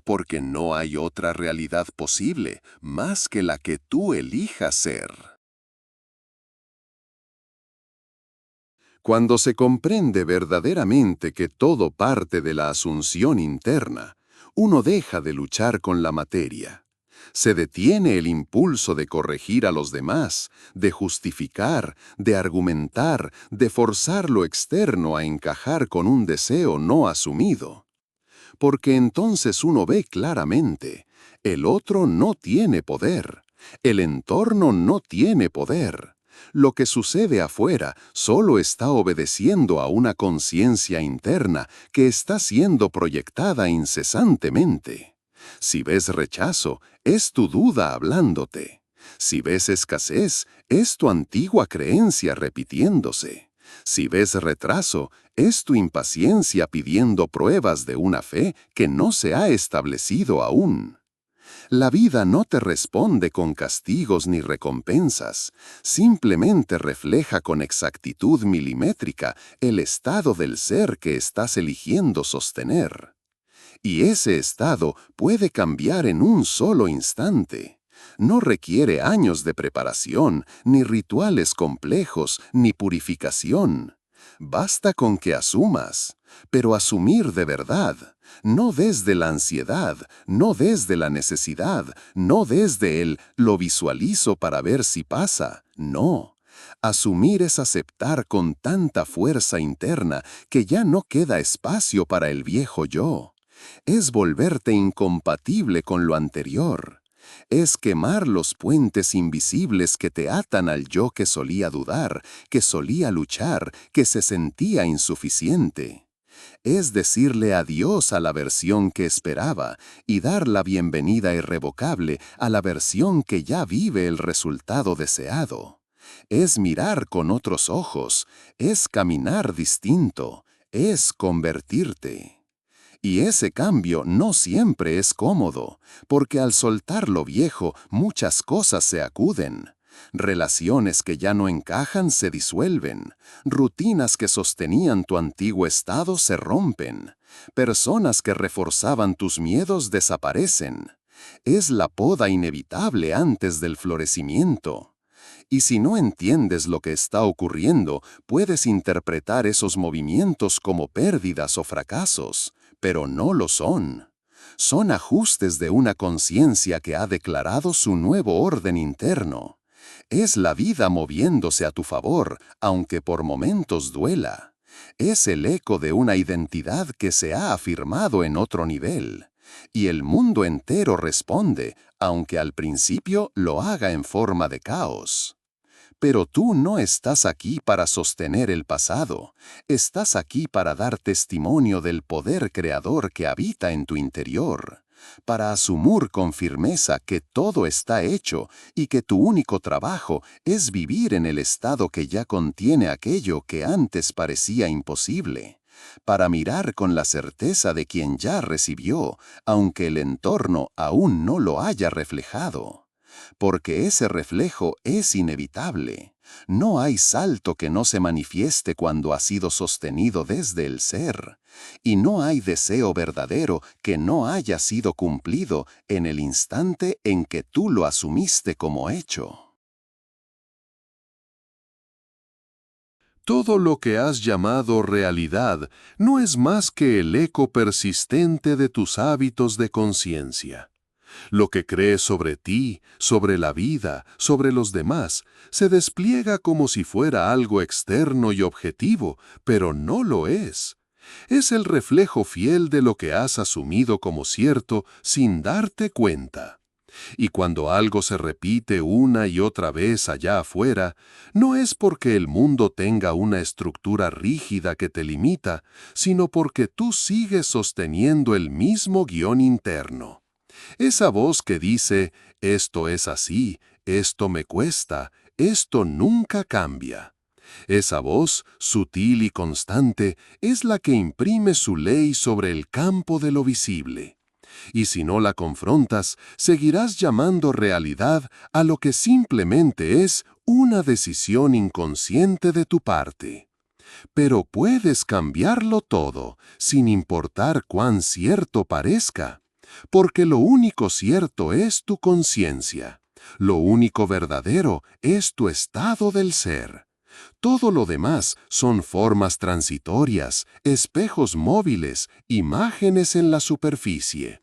Porque no hay otra realidad posible más que la que tú elijas ser. Cuando se comprende verdaderamente que todo parte de la asunción interna, uno deja de luchar con la materia. Se detiene el impulso de corregir a los demás, de justificar, de argumentar, de forzar lo externo a encajar con un deseo no asumido. Porque entonces uno ve claramente, el otro no tiene poder, el entorno no tiene poder. Lo que sucede afuera solo está obedeciendo a una conciencia interna que está siendo proyectada incesantemente. Si ves rechazo, es tu duda hablándote. Si ves escasez, es tu antigua creencia repitiéndose. Si ves retraso, es tu impaciencia pidiendo pruebas de una fe que no se ha establecido aún. La vida no te responde con castigos ni recompensas, simplemente refleja con exactitud milimétrica el estado del ser que estás eligiendo sostener. Y ese estado puede cambiar en un solo instante. No requiere años de preparación, ni rituales complejos, ni purificación. Basta con que asumas, pero asumir de verdad, no desde la ansiedad, no desde la necesidad, no desde el lo visualizo para ver si pasa, no. Asumir es aceptar con tanta fuerza interna que ya no queda espacio para el viejo yo. Es volverte incompatible con lo anterior. Es quemar los puentes invisibles que te atan al yo que solía dudar, que solía luchar, que se sentía insuficiente. Es decirle adiós a la versión que esperaba y dar la bienvenida irrevocable a la versión que ya vive el resultado deseado. Es mirar con otros ojos, es caminar distinto, es convertirte. Y ese cambio no siempre es cómodo, porque al soltar lo viejo muchas cosas se acuden. Relaciones que ya no encajan se disuelven, rutinas que sostenían tu antiguo estado se rompen, personas que reforzaban tus miedos desaparecen. Es la poda inevitable antes del florecimiento. Y si no entiendes lo que está ocurriendo, puedes interpretar esos movimientos como pérdidas o fracasos, pero no lo son. Son ajustes de una conciencia que ha declarado su nuevo orden interno. Es la vida moviéndose a tu favor, aunque por momentos duela. Es el eco de una identidad que se ha afirmado en otro nivel. Y el mundo entero responde, aunque al principio lo haga en forma de caos. Pero tú no estás aquí para sostener el pasado, estás aquí para dar testimonio del poder creador que habita en tu interior, para asumir con firmeza que todo está hecho y que tu único trabajo es vivir en el estado que ya contiene aquello que antes parecía imposible, para mirar con la certeza de quien ya recibió, aunque el entorno aún no lo haya reflejado. Porque ese reflejo es inevitable. No hay salto que no se manifieste cuando ha sido sostenido desde el ser, y no hay deseo verdadero que no haya sido cumplido en el instante en que tú lo asumiste como hecho. Todo lo que has llamado realidad no es más que el eco persistente de tus hábitos de conciencia. Lo que crees sobre ti, sobre la vida, sobre los demás, se despliega como si fuera algo externo y objetivo, pero no lo es. Es el reflejo fiel de lo que has asumido como cierto sin darte cuenta. Y cuando algo se repite una y otra vez allá afuera, no es porque el mundo tenga una estructura rígida que te limita, sino porque tú sigues sosteniendo el mismo guión interno. Esa voz que dice, esto es así, esto me cuesta, esto nunca cambia. Esa voz, sutil y constante, es la que imprime su ley sobre el campo de lo visible. Y si no la confrontas, seguirás llamando realidad a lo que simplemente es una decisión inconsciente de tu parte. Pero puedes cambiarlo todo, sin importar cuán cierto parezca. Porque lo único cierto es tu conciencia. Lo único verdadero es tu estado del ser. Todo lo demás son formas transitorias, espejos móviles, imágenes en la superficie.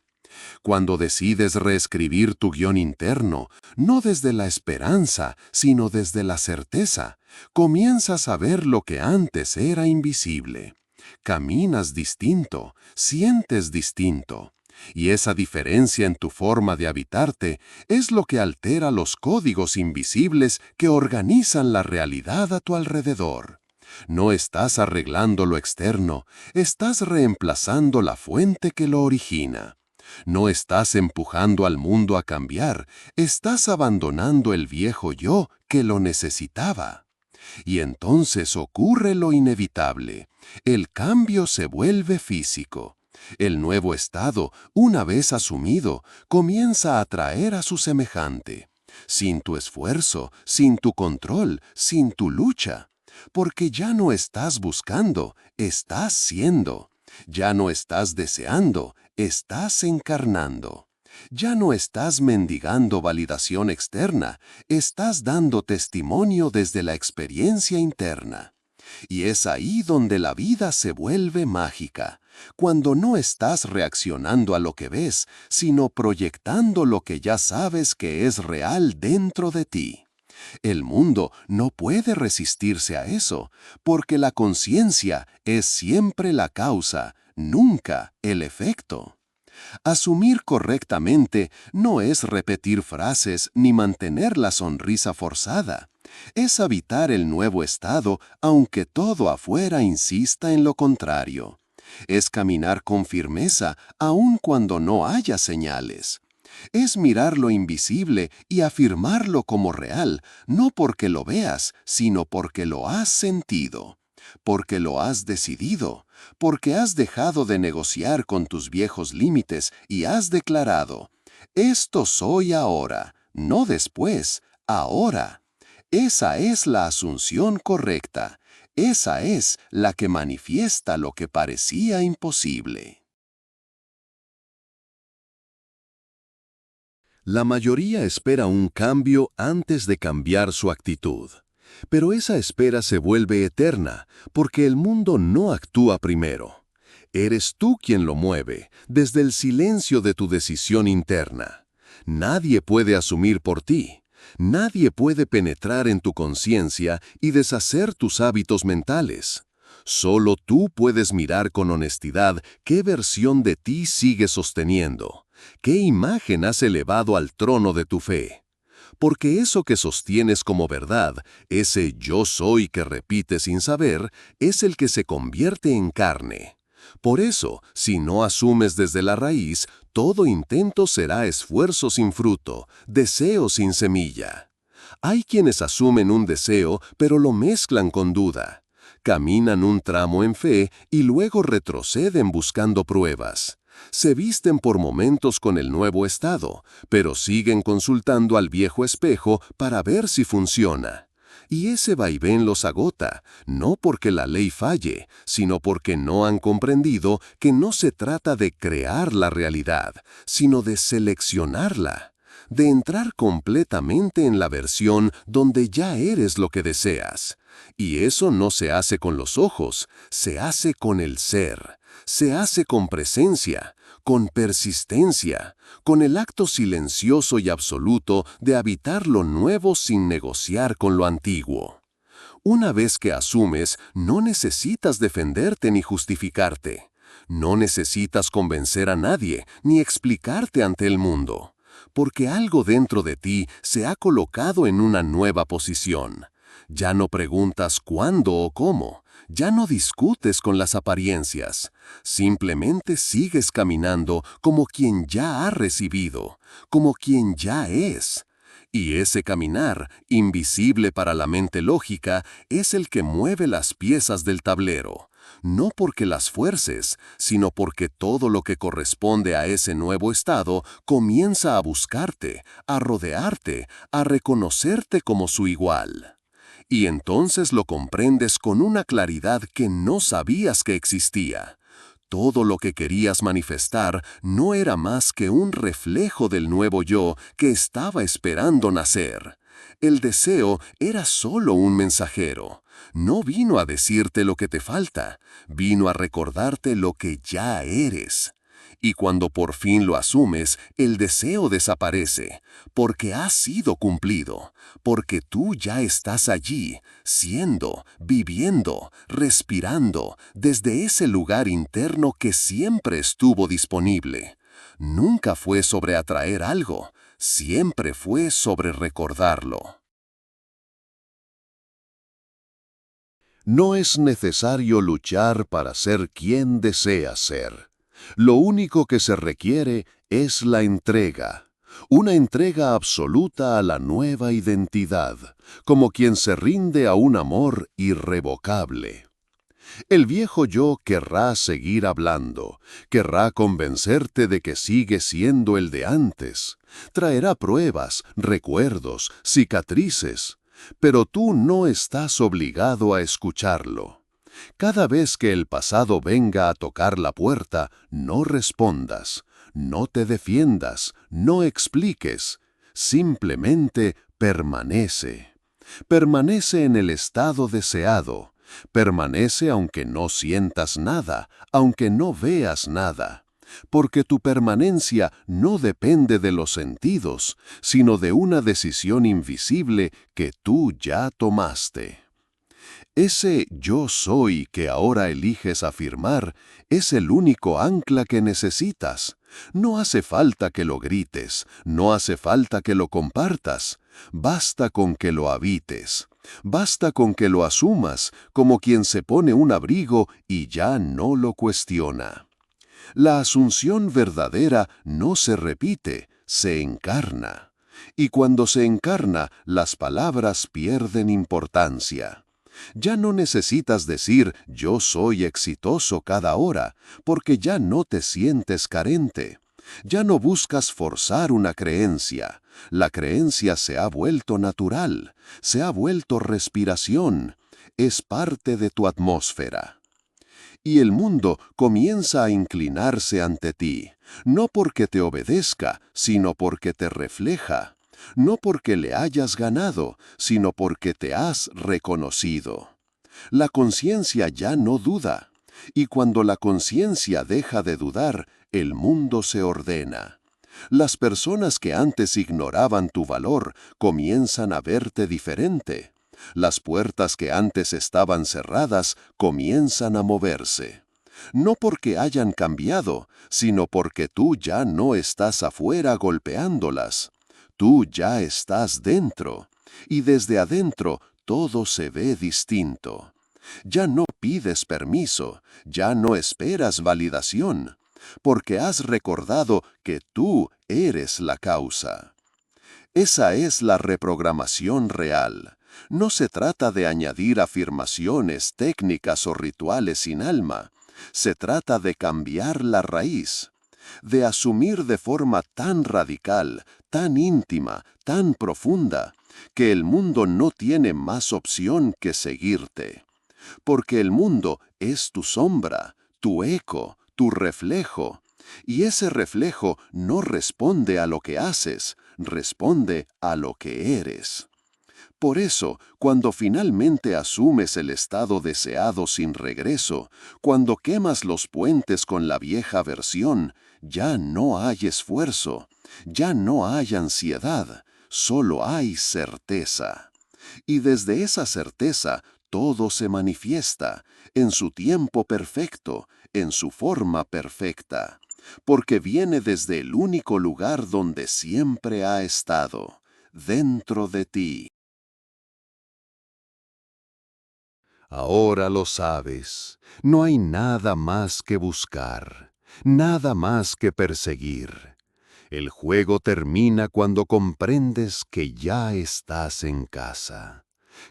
Cuando decides reescribir tu guión interno, no desde la esperanza, sino desde la certeza, comienzas a ver lo que antes era invisible. Caminas distinto, sientes distinto. Y esa diferencia en tu forma de habitarte es lo que altera los códigos invisibles que organizan la realidad a tu alrededor. No estás arreglando lo externo, estás reemplazando la fuente que lo origina. No estás empujando al mundo a cambiar, estás abandonando el viejo yo que lo necesitaba. Y entonces ocurre lo inevitable. El cambio se vuelve físico. El nuevo estado, una vez asumido, comienza a atraer a su semejante. Sin tu esfuerzo, sin tu control, sin tu lucha. Porque ya no estás buscando, estás siendo. Ya no estás deseando, estás encarnando. Ya no estás mendigando validación externa, estás dando testimonio desde la experiencia interna. Y es ahí donde la vida se vuelve mágica, cuando no estás reaccionando a lo que ves, sino proyectando lo que ya sabes que es real dentro de ti. El mundo no puede resistirse a eso, porque la conciencia es siempre la causa, nunca el efecto. Asumir correctamente no es repetir frases ni mantener la sonrisa forzada. Es habitar el nuevo estado aunque todo afuera insista en lo contrario. Es caminar con firmeza aun cuando no haya señales. Es mirar lo invisible y afirmarlo como real, no porque lo veas, sino porque lo has sentido, porque lo has decidido, porque has dejado de negociar con tus viejos límites y has declarado, esto soy ahora, no después, ahora. Esa es la asunción correcta. Esa es la que manifiesta lo que parecía imposible. La mayoría espera un cambio antes de cambiar su actitud. Pero esa espera se vuelve eterna, porque el mundo no actúa primero. Eres tú quien lo mueve, desde el silencio de tu decisión interna. Nadie puede asumir por ti. Nadie puede penetrar en tu conciencia y deshacer tus hábitos mentales. Solo tú puedes mirar con honestidad qué versión de ti sigues sosteniendo, qué imagen has elevado al trono de tu fe. Porque eso que sostienes como verdad, ese yo soy que repites sin saber, es el que se convierte en carne. Por eso, si no asumes desde la raíz, todo intento será esfuerzo sin fruto, deseo sin semilla. Hay quienes asumen un deseo, pero lo mezclan con duda. Caminan un tramo en fe y luego retroceden buscando pruebas. Se visten por momentos con el nuevo estado, pero siguen consultando al viejo espejo para ver si funciona. Y ese vaivén los agota, no porque la ley falle, sino porque no han comprendido que no se trata de crear la realidad, sino de seleccionarla, de entrar completamente en la versión donde ya eres lo que deseas. Y eso no se hace con los ojos, se hace con el ser. Se hace con presencia, con persistencia, con el acto silencioso y absoluto de habitar lo nuevo sin negociar con lo antiguo. Una vez que asumes, no necesitas defenderte ni justificarte. No necesitas convencer a nadie ni explicarte ante el mundo, porque algo dentro de ti se ha colocado en una nueva posición. Ya no preguntas cuándo o cómo. Ya no discutes con las apariencias, simplemente sigues caminando como quien ya ha recibido, como quien ya es. Y ese caminar, invisible para la mente lógica, es el que mueve las piezas del tablero, no porque las fuerces, sino porque todo lo que corresponde a ese nuevo estado comienza a buscarte, a rodearte, a reconocerte como su igual. Y entonces lo comprendes con una claridad que no sabías que existía. Todo lo que querías manifestar no era más que un reflejo del nuevo yo que estaba esperando nacer. El deseo era solo un mensajero. No vino a decirte lo que te falta, vino a recordarte lo que ya eres. Y cuando por fin lo asumes, el deseo desaparece, porque ha sido cumplido, porque tú ya estás allí, siendo, viviendo, respirando, desde ese lugar interno que siempre estuvo disponible. Nunca fue sobre atraer algo, siempre fue sobre recordarlo. No es necesario luchar para ser quien deseas ser. Lo único que se requiere es la entrega, una entrega absoluta a la nueva identidad, como quien se rinde a un amor irrevocable. El viejo yo querrá seguir hablando, querrá convencerte de que sigue siendo el de antes, traerá pruebas, recuerdos, cicatrices, pero tú no estás obligado a escucharlo. Cada vez que el pasado venga a tocar la puerta, no respondas, no te defiendas, no expliques, simplemente permanece. Permanece en el estado deseado, permanece aunque no sientas nada, aunque no veas nada, porque tu permanencia no depende de los sentidos, sino de una decisión invisible que tú ya tomaste. Ese yo soy que ahora eliges afirmar es el único ancla que necesitas. No hace falta que lo grites, no hace falta que lo compartas. Basta con que lo habites. Basta con que lo asumas como quien se pone un abrigo y ya no lo cuestiona. La asunción verdadera no se repite, se encarna. Y cuando se encarna, las palabras pierden importancia. Ya no necesitas decir yo soy exitoso cada hora, porque ya no te sientes carente. Ya no buscas forzar una creencia. La creencia se ha vuelto natural, se ha vuelto respiración, es parte de tu atmósfera. Y el mundo comienza a inclinarse ante ti, no porque te obedezca, sino porque te refleja, no porque le hayas ganado, sino porque te has reconocido. La conciencia ya no duda, y cuando la conciencia deja de dudar, el mundo se ordena. Las personas que antes ignoraban tu valor comienzan a verte diferente. Las puertas que antes estaban cerradas comienzan a moverse. No porque hayan cambiado, sino porque tú ya no estás afuera golpeándolas. Tú ya estás dentro. Y desde adentro todo se ve distinto. Ya no pides permiso, ya no esperas validación, porque has recordado que tú eres la causa. Esa es la reprogramación real. No se trata de añadir afirmaciones, técnicas o rituales sin alma. Se trata de cambiar la raíz, de asumir de forma tan radical, tan íntima, tan profunda, que el mundo no tiene más opción que seguirte. Porque el mundo es tu sombra, tu eco, tu reflejo, y ese reflejo no responde a lo que haces, responde a lo que eres. Por eso, cuando finalmente asumes el estado deseado sin regreso, cuando quemas los puentes con la vieja versión, ya no hay esfuerzo, ya no hay ansiedad, solo hay certeza. Y desde esa certeza, todo se manifiesta, en su tiempo perfecto, en su forma perfecta, porque viene desde el único lugar donde siempre ha estado, dentro de ti. Ahora lo sabes, no hay nada más que buscar, nada más que perseguir. El juego termina cuando comprendes que ya estás en casa,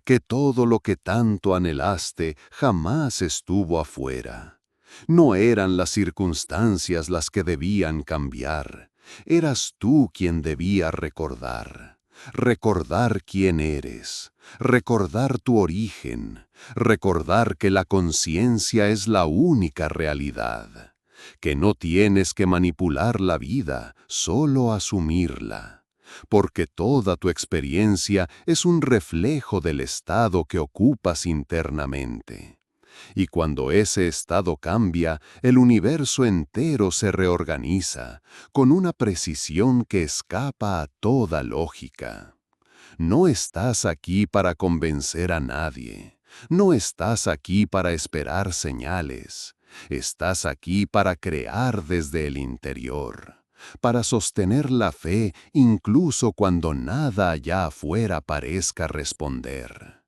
que todo lo que tanto anhelaste jamás estuvo afuera. No eran las circunstancias las que debían cambiar, eras tú quien debía recordar. Recordar quién eres, recordar tu origen, recordar que la conciencia es la única realidad, que no tienes que manipular la vida, solo asumirla, porque toda tu experiencia es un reflejo del estado que ocupas internamente. Y cuando ese estado cambia, el universo entero se reorganiza, con una precisión que escapa a toda lógica. No estás aquí para convencer a nadie. No estás aquí para esperar señales. Estás aquí para crear desde el interior, para sostener la fe incluso cuando nada allá afuera parezca responder.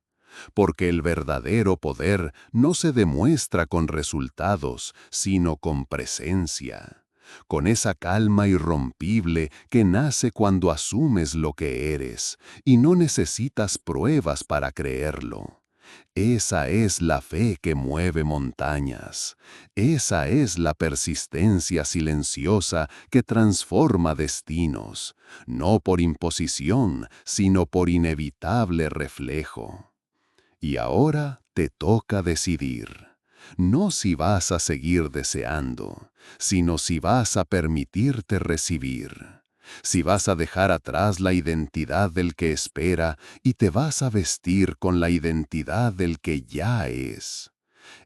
Porque el verdadero poder no se demuestra con resultados, sino con presencia, con esa calma irrompible que nace cuando asumes lo que eres y no necesitas pruebas para creerlo. Esa es la fe que mueve montañas. Esa es la persistencia silenciosa que transforma destinos, no por imposición, sino por inevitable reflejo. Y ahora te toca decidir, no si vas a seguir deseando, sino si vas a permitirte recibir, si vas a dejar atrás la identidad del que espera y te vas a vestir con la identidad del que ya es.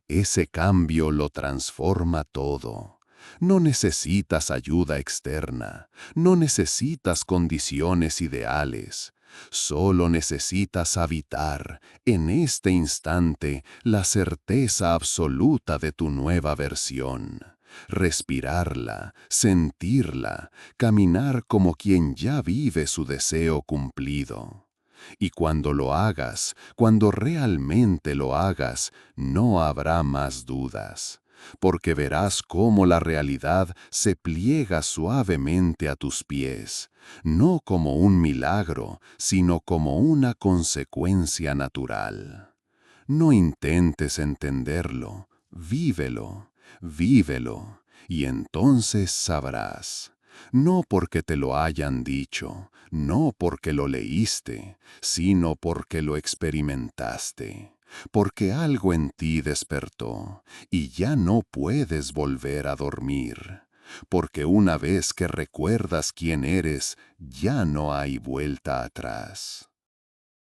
Ese cambio lo transforma todo. No necesitas ayuda externa, no necesitas condiciones ideales. Solo necesitas habitar en este instante la certeza absoluta de tu nueva versión. Respirarla, sentirla, caminar como quien ya vive su deseo cumplido. Y cuando lo hagas, cuando realmente lo hagas, no habrá más dudas, porque verás cómo la realidad se pliega suavemente a tus pies, no como un milagro, sino como una consecuencia natural. No intentes entenderlo, vívelo, vívelo, y entonces sabrás. No porque te lo hayan dicho, no porque lo leíste, sino porque lo experimentaste, porque algo en ti despertó y ya no puedes volver a dormir, porque una vez que recuerdas quién eres, ya no hay vuelta atrás.